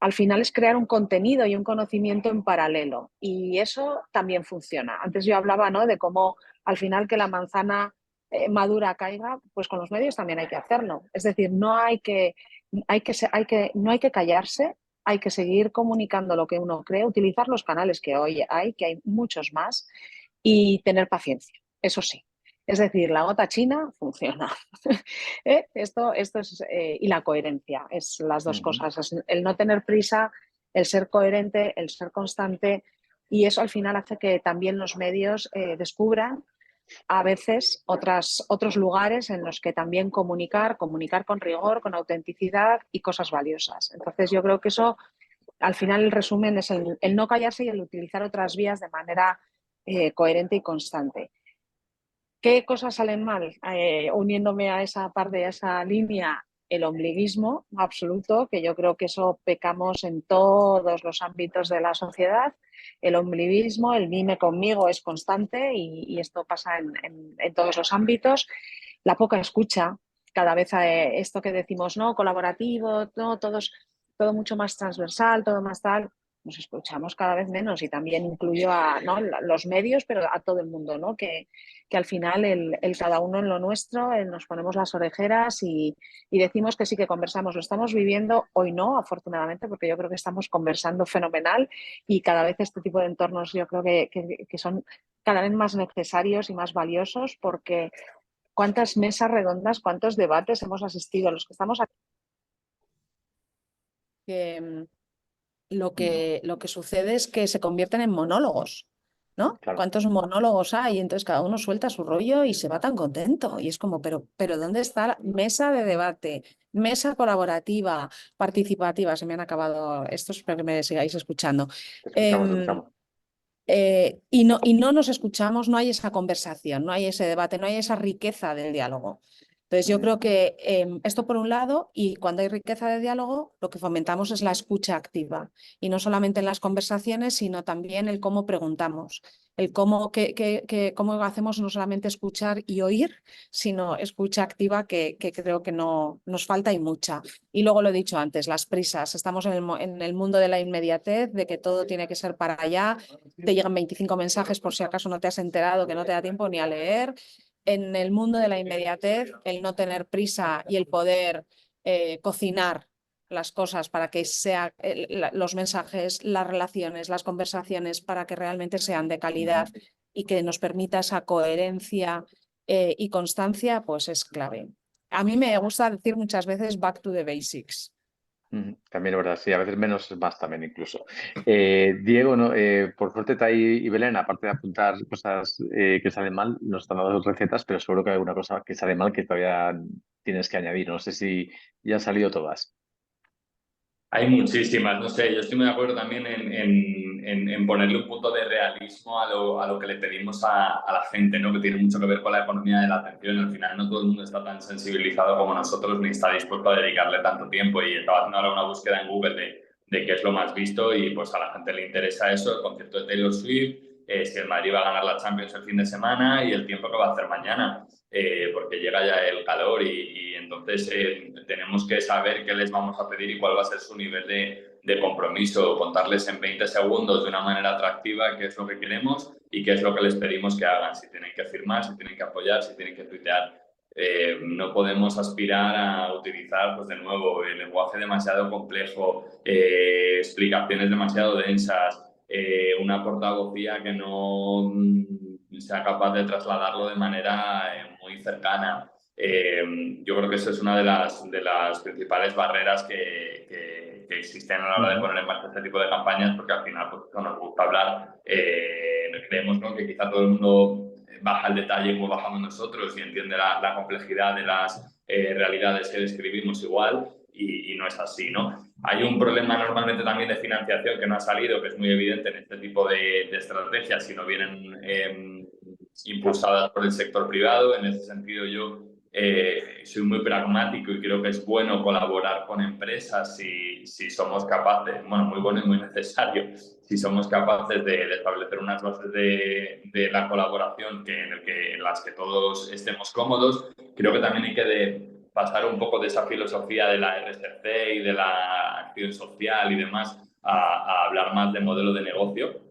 al final es crear un contenido y un conocimiento en paralelo y eso también funciona. Antes yo hablaba, ¿no?, de cómo al final que la manzana madura caiga, pues con los medios también hay que hacerlo. Es decir, no hay que callarse, hay que seguir comunicando lo que uno cree, utilizar los canales que hoy hay, que hay muchos más, y tener paciencia, eso sí. Es decir, la gota china funciona. Esto es, y la coherencia, es las dos cosas. Es el no tener prisa, el ser coherente, el ser constante, y eso al final hace que también los medios descubran a veces otros lugares en los que también comunicar con rigor, con autenticidad y cosas valiosas. Entonces yo creo que eso, al final el resumen es el no callarse y el utilizar otras vías de manera coherente y constante. ¿Qué cosas salen mal? Uniéndome a esa parte, a esa línea, el ombliguismo absoluto, que yo creo que eso pecamos en todos los ámbitos de la sociedad. El ombliguismo, el mime conmigo es constante y esto pasa en todos los ámbitos. La poca escucha, cada vez esto que decimos, no, colaborativo, no, todo mucho más transversal, todo más tal, nos escuchamos cada vez menos y también incluyo a, ¿no?, los medios, pero a todo el mundo, ¿no? Que al final el cada uno en lo nuestro, nos ponemos las orejeras y decimos que sí que conversamos, lo estamos viviendo, hoy no, afortunadamente, porque yo creo que estamos conversando fenomenal y cada vez este tipo de entornos yo creo que son cada vez más necesarios y más valiosos, porque cuántas mesas redondas, cuántos debates hemos asistido, los que estamos aquí. Lo que sucede es que se convierten en monólogos, ¿no? Claro. ¿Cuántos monólogos hay? Entonces cada uno suelta su rollo y se va tan contento. Y es como, pero ¿dónde está la mesa de debate, mesa colaborativa, participativa? Se me han acabado estos, espero que me sigáis escuchando. Te escuchamos. Y no nos escuchamos, no hay esa conversación, no hay ese debate, no hay esa riqueza del diálogo. Entonces yo creo que esto por un lado, y cuando hay riqueza de diálogo, lo que fomentamos es la escucha activa. Y no solamente en las conversaciones, sino también el cómo preguntamos, el cómo hacemos no solamente escuchar y oír, sino escucha activa que creo que no nos falta y mucha. Y luego lo he dicho antes, las prisas. Estamos en el mundo de la inmediatez, de que todo tiene que ser para allá. Te llegan 25 mensajes por si acaso no te has enterado, que no te da tiempo ni a leer. En el mundo de la inmediatez, el no tener prisa y el poder cocinar las cosas para que los mensajes, las relaciones, las conversaciones, para que realmente sean de calidad y que nos permita esa coherencia y constancia, pues es clave. A mí me gusta decir muchas veces back to the basics. También es verdad, sí, a veces menos es más también incluso. Diego, ¿no? Por suerte Tai y Belén, aparte de apuntar cosas que salen mal, nos están dando recetas, pero seguro que hay alguna cosa que sale mal que todavía tienes que añadir. No sé si ya han salido todas. Hay muchísimas, no sé, yo estoy muy de acuerdo también en ponerle un punto de realismo a lo que le pedimos a la gente, ¿no? Que tiene mucho que ver con la economía de la atención. Al final no todo el mundo está tan sensibilizado como nosotros ni está dispuesto a dedicarle tanto tiempo, y estaba haciendo ahora una búsqueda en Google de qué es lo más visto y pues a la gente le interesa eso, el concierto de Taylor Swift, si el Madrid va a ganar la Champions el fin de semana y el tiempo que va a hacer mañana. Porque llega ya el calor y entonces tenemos que saber qué les vamos a pedir y cuál va a ser su nivel de compromiso, contarles en 20 segundos de una manera atractiva qué es lo que queremos y qué es lo que les pedimos que hagan, si tienen que firmar, si tienen que apoyar, si tienen que tuitear. No podemos aspirar a utilizar, pues de nuevo, el lenguaje demasiado complejo, explicaciones demasiado densas, una portavocía que no sea capaz de trasladarlo de manera muy cercana. Yo creo que eso es una de las principales barreras que existen a la hora de poner en marcha este tipo de campañas, porque al final pues, nos gusta hablar, creemos, ¿no?, que quizá todo el mundo baja el detalle como bajamos nosotros y entiende la complejidad de las realidades que describimos igual, y no es así, ¿no? Hay un problema normalmente también de financiación que no ha salido, que es muy evidente en este tipo de estrategias, si no vienen impulsadas por el sector privado. En ese sentido yo soy muy pragmático y creo que es bueno colaborar con empresas si somos capaces, bueno, muy bueno y muy necesario, si somos capaces de establecer unas bases de la colaboración en las que todos estemos cómodos. Creo que también hay que pasar un poco de esa filosofía de la RSC y de la acción social y demás a hablar más de modelo de negocio,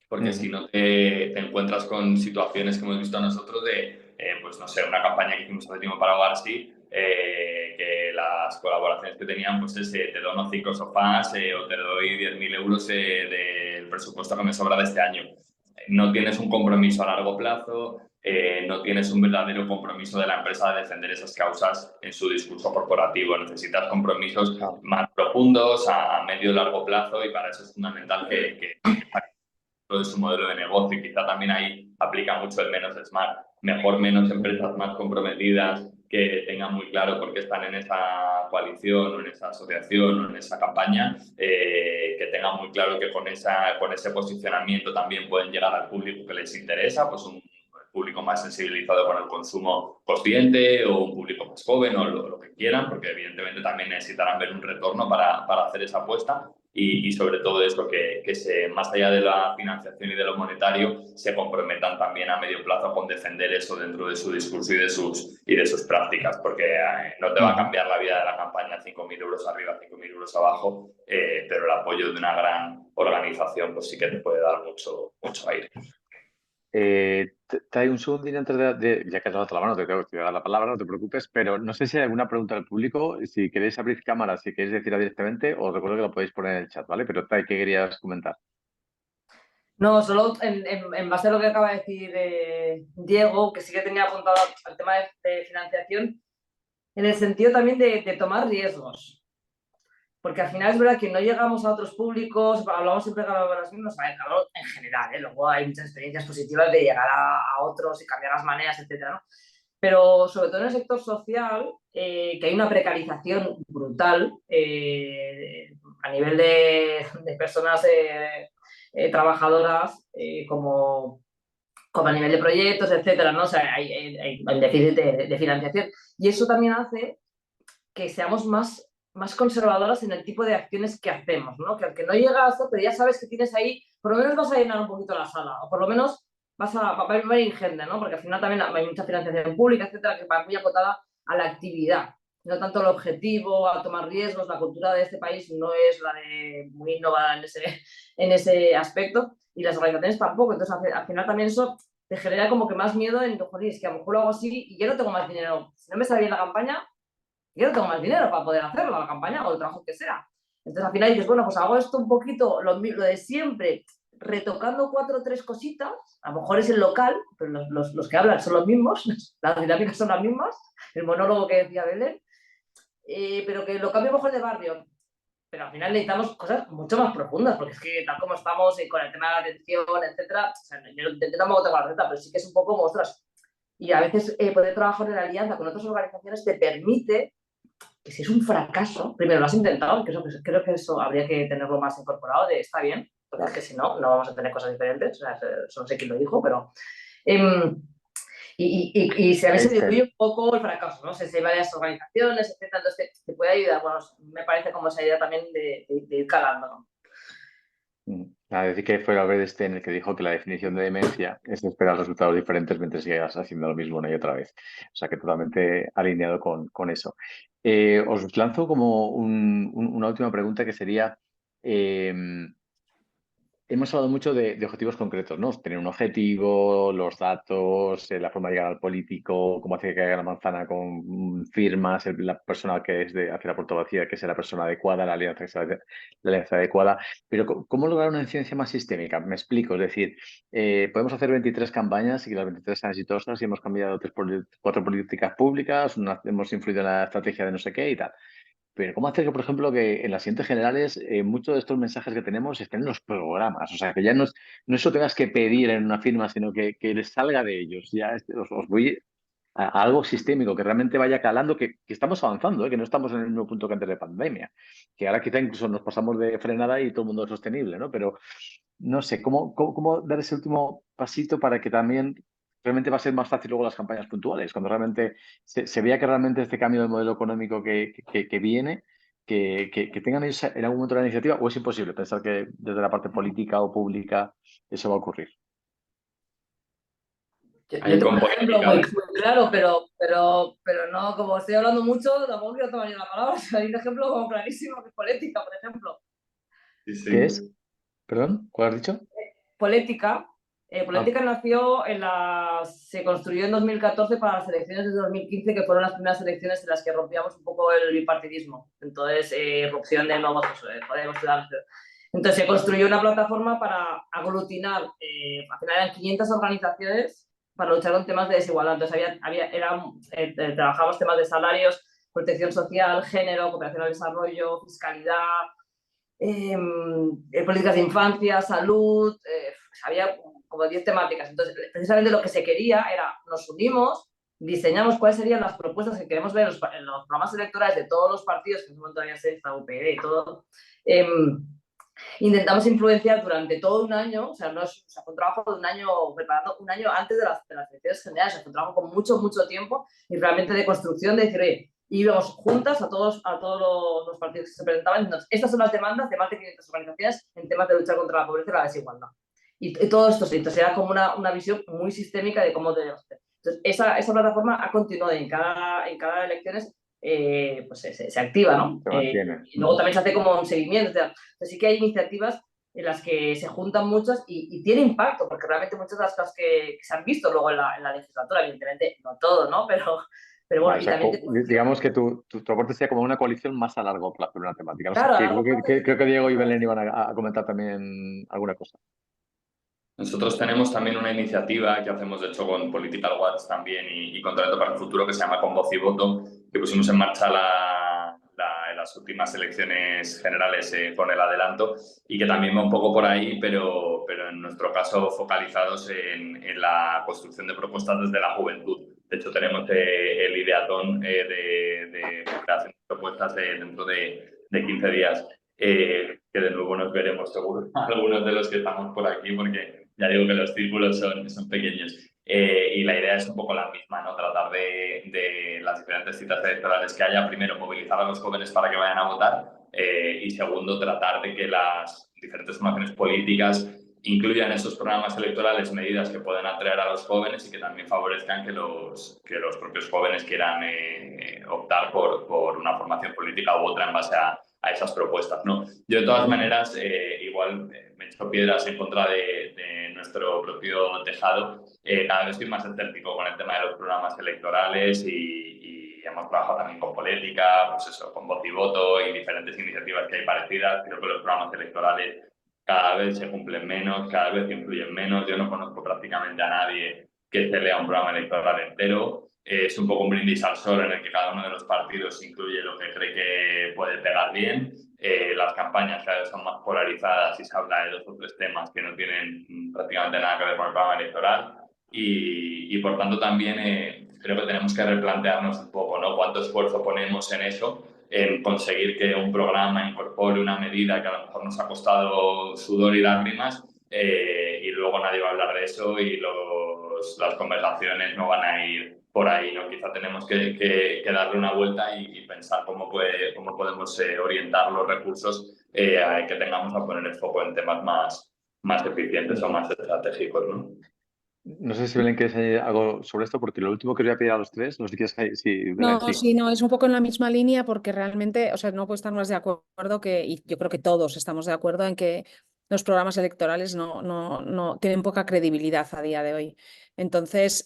porque si no te encuentras con situaciones que hemos visto nosotros de pues no sé, una campaña que hicimos hace tiempo para Ogarsi, que las colaboraciones que tenían, pues es, te dono 5 sofás o te doy 10.000 euros del presupuesto que me sobra de este año. No tienes un compromiso a largo plazo, no tienes un verdadero compromiso de la empresa de defender esas causas en su discurso corporativo. Necesitas compromisos más profundos a medio y largo plazo, y para eso es fundamental que de su modelo de negocio, y quizá también ahí aplica mucho el menos es más. Mejor menos empresas más comprometidas que tengan muy claro por qué están en esa coalición o en esa asociación o en esa campaña, que tengan muy claro que con ese posicionamiento también pueden llegar al público que les interesa, pues un público más sensibilizado con el consumo consciente o un público más joven o lo que quieran, porque evidentemente también necesitarán ver un retorno para hacer esa apuesta. Y sobre todo esto, que más allá de la financiación y de lo monetario, se comprometan también a medio plazo con defender eso dentro de su discurso y de sus prácticas, porque no te va a cambiar la vida de la campaña 5.000 euros arriba, 5.000 euros abajo, pero el apoyo de una gran organización pues sí que te puede dar mucho aire. Te hay un segundín antes ya que has dado la mano, te voy a dar la palabra, no te preocupes, pero no sé si hay alguna pregunta del público. Si queréis abrir cámara, si queréis decirla directamente, os recuerdo que lo podéis poner en el chat, ¿vale? Pero ¿qué querías comentar? No, solo en base a lo que acaba de decir Diego, que sí que tenía apuntado al tema de financiación, en el sentido también de tomar riesgos. Porque al final es verdad que no llegamos a otros públicos, hablamos siempre de los mismos, hablo en general, luego hay muchas experiencias positivas de llegar a otros y cambiar las maneras, etcétera, ¿no? Pero sobre todo en el sector social, que hay una precarización brutal a nivel de personas trabajadoras, como a nivel de proyectos, etcétera, ¿no? O sea, hay déficit de financiación. Y eso también hace que seamos más conservadoras en el tipo de acciones que hacemos, ¿no? Que aunque no llega a eso, pero ya sabes que tienes ahí, por lo menos vas a llenar un poquito la sala, o por lo menos va a ir gente, ¿no? Porque al final también hay mucha financiación pública, etcétera, que va muy acotada a la actividad, no tanto el objetivo, a tomar riesgos. La cultura de este país no es la de muy innovada en ese aspecto, y las organizaciones tampoco. Entonces, al final también eso te genera como que más miedo en, joder, es que a lo mejor lo hago así y yo no tengo más dinero. Si no me sale bien la campaña, yo no tengo más dinero para poder hacerlo, la campaña o el trabajo que sea. Entonces al final dices, bueno, pues hago esto un poquito, lo de siempre, retocando 4 o 3 cositas. A lo mejor es el local, pero los que hablan son los mismos, las dinámicas son las mismas, el monólogo que decía Belén, pero que lo cambio mejor de barrio. Pero al final necesitamos cosas mucho más profundas, porque es que tal como estamos con el tema de la atención, etcétera, o sea, yo tampoco tengo la receta, pero sí que es un poco, ostras, y a veces poder trabajar en alianza con otras organizaciones te permite que si es un fracaso, primero lo has intentado, creo que eso habría que tenerlo más incorporado, de está bien, porque es que si no, no vamos a tener cosas diferentes, o sea, no sé quién lo dijo, pero... y se a veces diluye un poco el fracaso, ¿no? Si hay varias organizaciones, etcétera, entonces te puede ayudar. Bueno, me parece como esa idea también de ir calando, ¿no? A decir que fue Albert en el que dijo que la definición de demencia es esperar resultados diferentes mientras sigas haciendo lo mismo una y otra vez. O sea que totalmente alineado con eso. Os lanzo como una última pregunta que sería, hemos hablado mucho de objetivos concretos, ¿no? Tener un objetivo, los datos, la forma de llegar al político, cómo hacer que caiga la manzana con firmas, la persona que es de hacer la puerta vacía, que sea la persona adecuada, la alianza que sea la alianza adecuada. Pero ¿cómo lograr una incidencia más sistémica? Me explico, es decir, podemos hacer 23 campañas y que las 23 sean exitosas y hemos cambiado 4 políticas públicas, hemos influido en la estrategia de no sé qué y tal. Pero ¿cómo hacer que, por ejemplo, que en las siguientes generales muchos de estos mensajes que tenemos estén en los programas? O sea, que ya no eso tengas que pedir en una firma, sino que les salga de ellos. Ya os voy a algo sistémico, que realmente vaya calando, que estamos avanzando, que no estamos en el mismo punto que antes de pandemia. Que ahora quizá incluso nos pasamos de frenada y todo el mundo es sostenible, ¿no? Pero no sé, ¿cómo dar ese último pasito para que también realmente va a ser más fácil luego las campañas puntuales? Cuando realmente se vea que realmente este cambio de modelo económico que viene, que tengan ellos en algún momento la iniciativa, o es imposible pensar que desde la parte política o pública eso va a ocurrir. Yo tengo un ejemplo muy claro, pero no, como estoy hablando mucho, tampoco quiero tomar ni la palabra. O sea, hay un ejemplo como clarísimo, que es Polética, por ejemplo. Sí. ¿Qué es? ¿Perdón? ¿Cuál has dicho? Polética Política nació se construyó en 2014 para las elecciones de 2015, que fueron las primeras elecciones en las que rompíamos un poco el bipartidismo. Entonces, irrupción de nuevos Podemos, Ciudadanos. Entonces, se construyó una plataforma para aglutinar, al final eran 500 organizaciones para luchar con temas de desigualdad. Entonces, trabajábamos temas de salarios, protección social, género, cooperación al desarrollo, fiscalidad, políticas de infancia, salud, había como 10 temáticas. Entonces, precisamente lo que se quería era, nos unimos, diseñamos cuáles serían las propuestas que queremos ver en los programas electorales de todos los partidos, que en ese momento había esta UPyD y todo. Intentamos influenciar durante todo un año, o sea, fue un trabajo de un año, preparando un año antes de las elecciones generales, o sea, fue un trabajo con mucho tiempo y realmente de construcción, de decir, oye, íbamos juntas a todos los partidos que se presentaban. Entonces, estas son las demandas de más de 500 organizaciones en temas de lucha contra la pobreza y la desigualdad. Y todo esto, entonces, era como una visión muy sistémica de cómo debemos hacer. Entonces, esa plataforma ha continuado en cada elecciones, pues se activa, ¿no? Y luego también se hace como un seguimiento. Entonces, sí que hay iniciativas en las que se juntan muchas y tiene impacto, porque realmente muchas de las cosas que se han visto luego en la legislatura, evidentemente no todo, ¿no? Pero bueno, vale, o sea, digamos que tu aporte sea como una coalición más a largo plazo en una temática. No claro, sé, creo que Diego y Belén iban a comentar también alguna cosa. Nosotros tenemos también una iniciativa que hacemos, de hecho, con Political Watch también y con Talento para el Futuro, que se llama Con Voz y Voto, que pusimos en marcha en las últimas elecciones generales con el adelanto y que también va un poco por ahí, pero en nuestro caso focalizados en la construcción de propuestas desde la juventud. De hecho, tenemos el ideatón de creación de propuestas dentro de 15 días, que de nuevo nos veremos seguro algunos de los que estamos por aquí, porque ya digo que los círculos son pequeños. Y la idea es un poco la misma, ¿no? Tratar de las diferentes citas electorales que haya, primero, movilizar a los jóvenes para que vayan a votar y segundo, tratar de que las diferentes formaciones políticas incluyan en esos programas electorales medidas que puedan atraer a los jóvenes y que también favorezcan que los propios jóvenes quieran optar por una formación política u otra en base a esas propuestas, ¿no? Yo, de todas maneras, igual me echo piedras en contra de nuestro propio tejado. Cada vez estoy más escéptico con el tema de los programas electorales y hemos trabajado también con Política, pues eso, con Voz y Voto y diferentes iniciativas que hay parecidas. Creo que los programas electorales cada vez se cumplen menos, cada vez influyen menos. Yo no conozco prácticamente a nadie que se lea un programa electoral entero. Es un poco un brindis al sol en el que cada uno de los partidos incluye lo que cree que puede pegar bien. Las campañas cada vez son más polarizadas y se habla de 2 o 3 temas que no tienen prácticamente nada que ver con el programa electoral y por tanto también creo que tenemos que replantearnos un poco, ¿no? Cuánto esfuerzo ponemos en eso, en conseguir que un programa incorpore una medida que a lo mejor nos ha costado sudor y lágrimas y luego nadie va a hablar de eso y las conversaciones no van a ir por ahí, ¿no? Quizá tenemos que darle una vuelta y pensar cómo podemos orientar los recursos que tengamos a poner el foco en temas más eficientes o más estratégicos, ¿no? No sé si Belén quieres añadir algo sobre esto, porque lo último que os voy a pedir a los tres, no sé si quieres, sí, Belén, No, sí. sí, no, es un poco en la misma línea porque realmente, o sea, no puedo estar más de acuerdo y yo creo que todos estamos de acuerdo en que los programas electorales no tienen poca credibilidad a día de hoy. Entonces,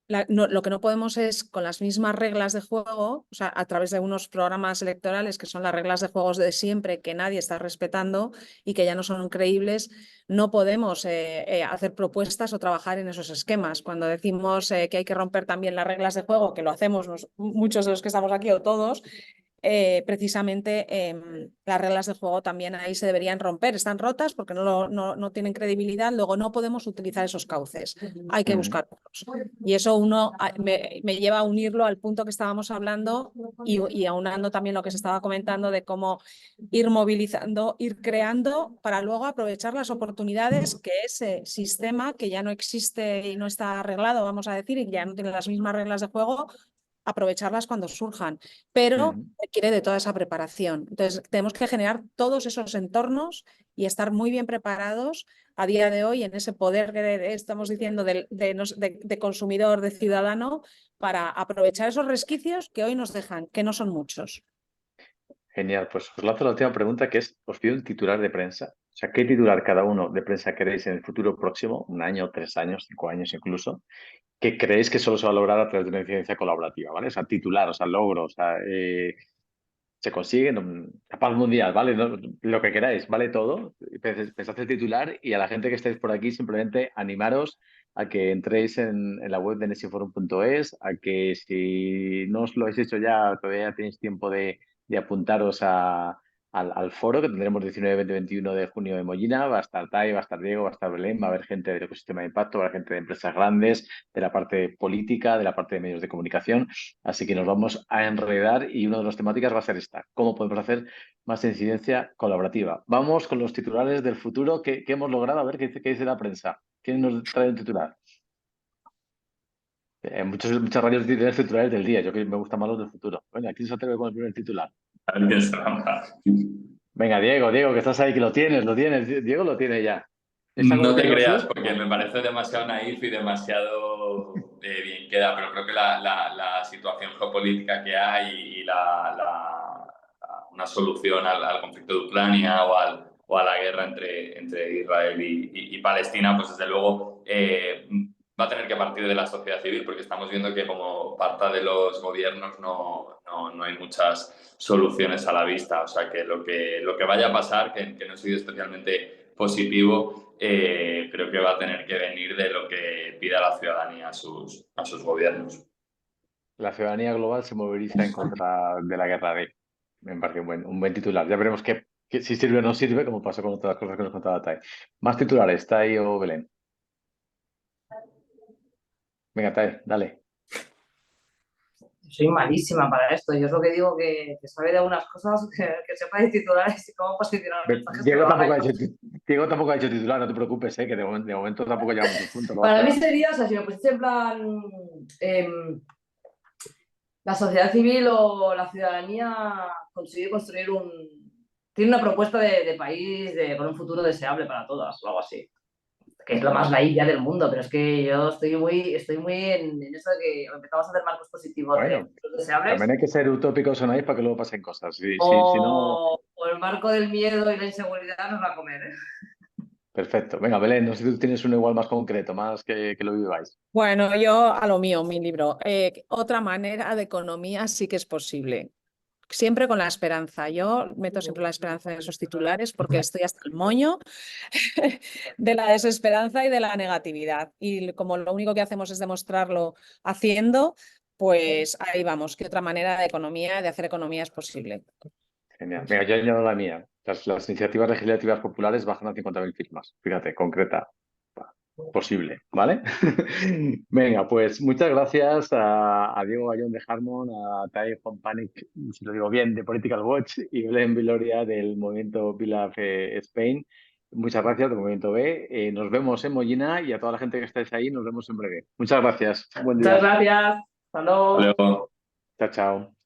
lo que no podemos es, con las mismas reglas de juego, o sea, a través de unos programas electorales que son las reglas de juegos de siempre, que nadie está respetando y que ya no son creíbles, no podemos hacer propuestas o trabajar en esos esquemas. Cuando decimos que hay que romper también las reglas de juego, que lo hacemos muchos de los que estamos aquí o todos, precisamente las reglas de juego también ahí se deberían romper. Están rotas porque no tienen credibilidad, luego no podemos utilizar esos cauces, hay que buscar otros. Y eso me lleva a unirlo al punto que estábamos hablando y aunando también lo que se estaba comentando de cómo ir movilizando, ir creando para luego aprovechar las oportunidades que ese sistema que ya no existe y no está arreglado, vamos a decir, y ya no tiene las mismas reglas de juego, aprovecharlas cuando surjan, pero requiere de toda esa preparación. Entonces, tenemos que generar todos esos entornos y estar muy bien preparados a día de hoy en ese poder que estamos diciendo de consumidor, de ciudadano, para aprovechar esos resquicios que hoy nos dejan, que no son muchos. Genial, pues os lanzo la última pregunta, que es, os pido un titular de prensa O sea, ¿qué titular cada uno de prensa queréis en el futuro próximo, 1 año, 3 años, 5 años incluso, que creéis que solo se va a lograr a través de una incidencia colaborativa, ¿vale? O sea, titular, o sea, logro, o sea, se consigue, la paz mundial, ¿vale? Lo que queráis, vale todo. Pensad el titular y a la gente que estéis por aquí simplemente animaros a que entréis en la web de nesiforum.es, a que si no os lo habéis hecho ya, todavía tenéis tiempo de apuntaros al foro que tendremos 19, 20, 21 de junio en Mollina. Va a estar Tai, va a estar Diego, va a estar Belén, va a haber gente del ecosistema de impacto, va a haber gente de empresas grandes, de la parte política, de la parte de medios de comunicación. Así que nos vamos a enredar y una de las temáticas va a ser esta: cómo podemos hacer más incidencia colaborativa. Vamos con los titulares del futuro que hemos logrado. A ver qué dice la prensa. ¿Quién nos trae un titular? Muchas radios tienen titulares del día. Yo que me gustan más los del futuro. Venga, ¿quién se atreve con el primer titular? A ver quién se lanza. Venga, Diego, que estás ahí, que lo tienes. Diego lo tiene ya. ¿Es algo No que te tengas creas, tú? porque me parece demasiado naif y demasiado bien queda, pero creo que la situación geopolítica que hay y una solución al conflicto de Ucrania o a la guerra entre Israel y Palestina, pues desde luego va a tener que partir de la sociedad civil, porque estamos viendo que como parte de los gobiernos no hay muchas soluciones a la vista. O sea, que lo que vaya a pasar, que no ha sido especialmente positivo, creo que va a tener que venir de lo que pida la ciudadanía a sus gobiernos. La ciudadanía global se moviliza en contra de la guerra de... Me parece un buen titular. Ya veremos si sirve o no sirve, como pasó con otras cosas que nos contaba Tai. Más titulares, Tai o Belén. Venga, Tai, dale. Soy malísima para esto. Yo es lo que digo, que sabe de algunas cosas, que sepa de titulares y cómo posicionar mensajes que Diego lo haga. tampoco ha hecho titular, no te preocupes, que de momento tampoco lleva muchos puntos. Para mí sería, o sea, si me pusiste en plan la sociedad civil o la ciudadanía consigue construir tiene una propuesta de país con un futuro deseable para todas, o algo así. Que es lo más naif ya del mundo, pero es que yo estoy muy en eso de que empezamos a hacer marcos positivos de Bueno, futuros deseables. también hay que ser utópicos o naif para que luego pasen cosas. Si no... O el marco del miedo y la inseguridad nos va a comer, ¿eh? Perfecto. Venga, Belén, no sé si tú tienes uno igual más concreto, más que lo viváis. Bueno, yo a lo mío, mi libro. Otra manera de economía sí que es posible. Siempre con la esperanza. Yo meto siempre la esperanza en esos titulares porque estoy hasta el moño de la desesperanza y de la negatividad. Y como lo único que hacemos es demostrarlo haciendo, pues ahí vamos. ¿Qué otra manera de hacer economía es posible? Genial. Venga, yo añado la mía. Las iniciativas legislativas populares bajan a 50.000 firmas. Fíjate, concreta. Posible, ¿vale? Venga, pues muchas gracias a Diego Bayón de Harmon, a Tai Juan Panic, si lo digo bien, de Political Watch, y Belén Viloria del movimiento Pilaf Spain. Muchas gracias del movimiento B. Nos vemos en Mollina y a toda la gente que estáis ahí, nos vemos en breve. Muchas gracias. Buen día. Muchas gracias. Hasta luego. Luego. Chao, chao.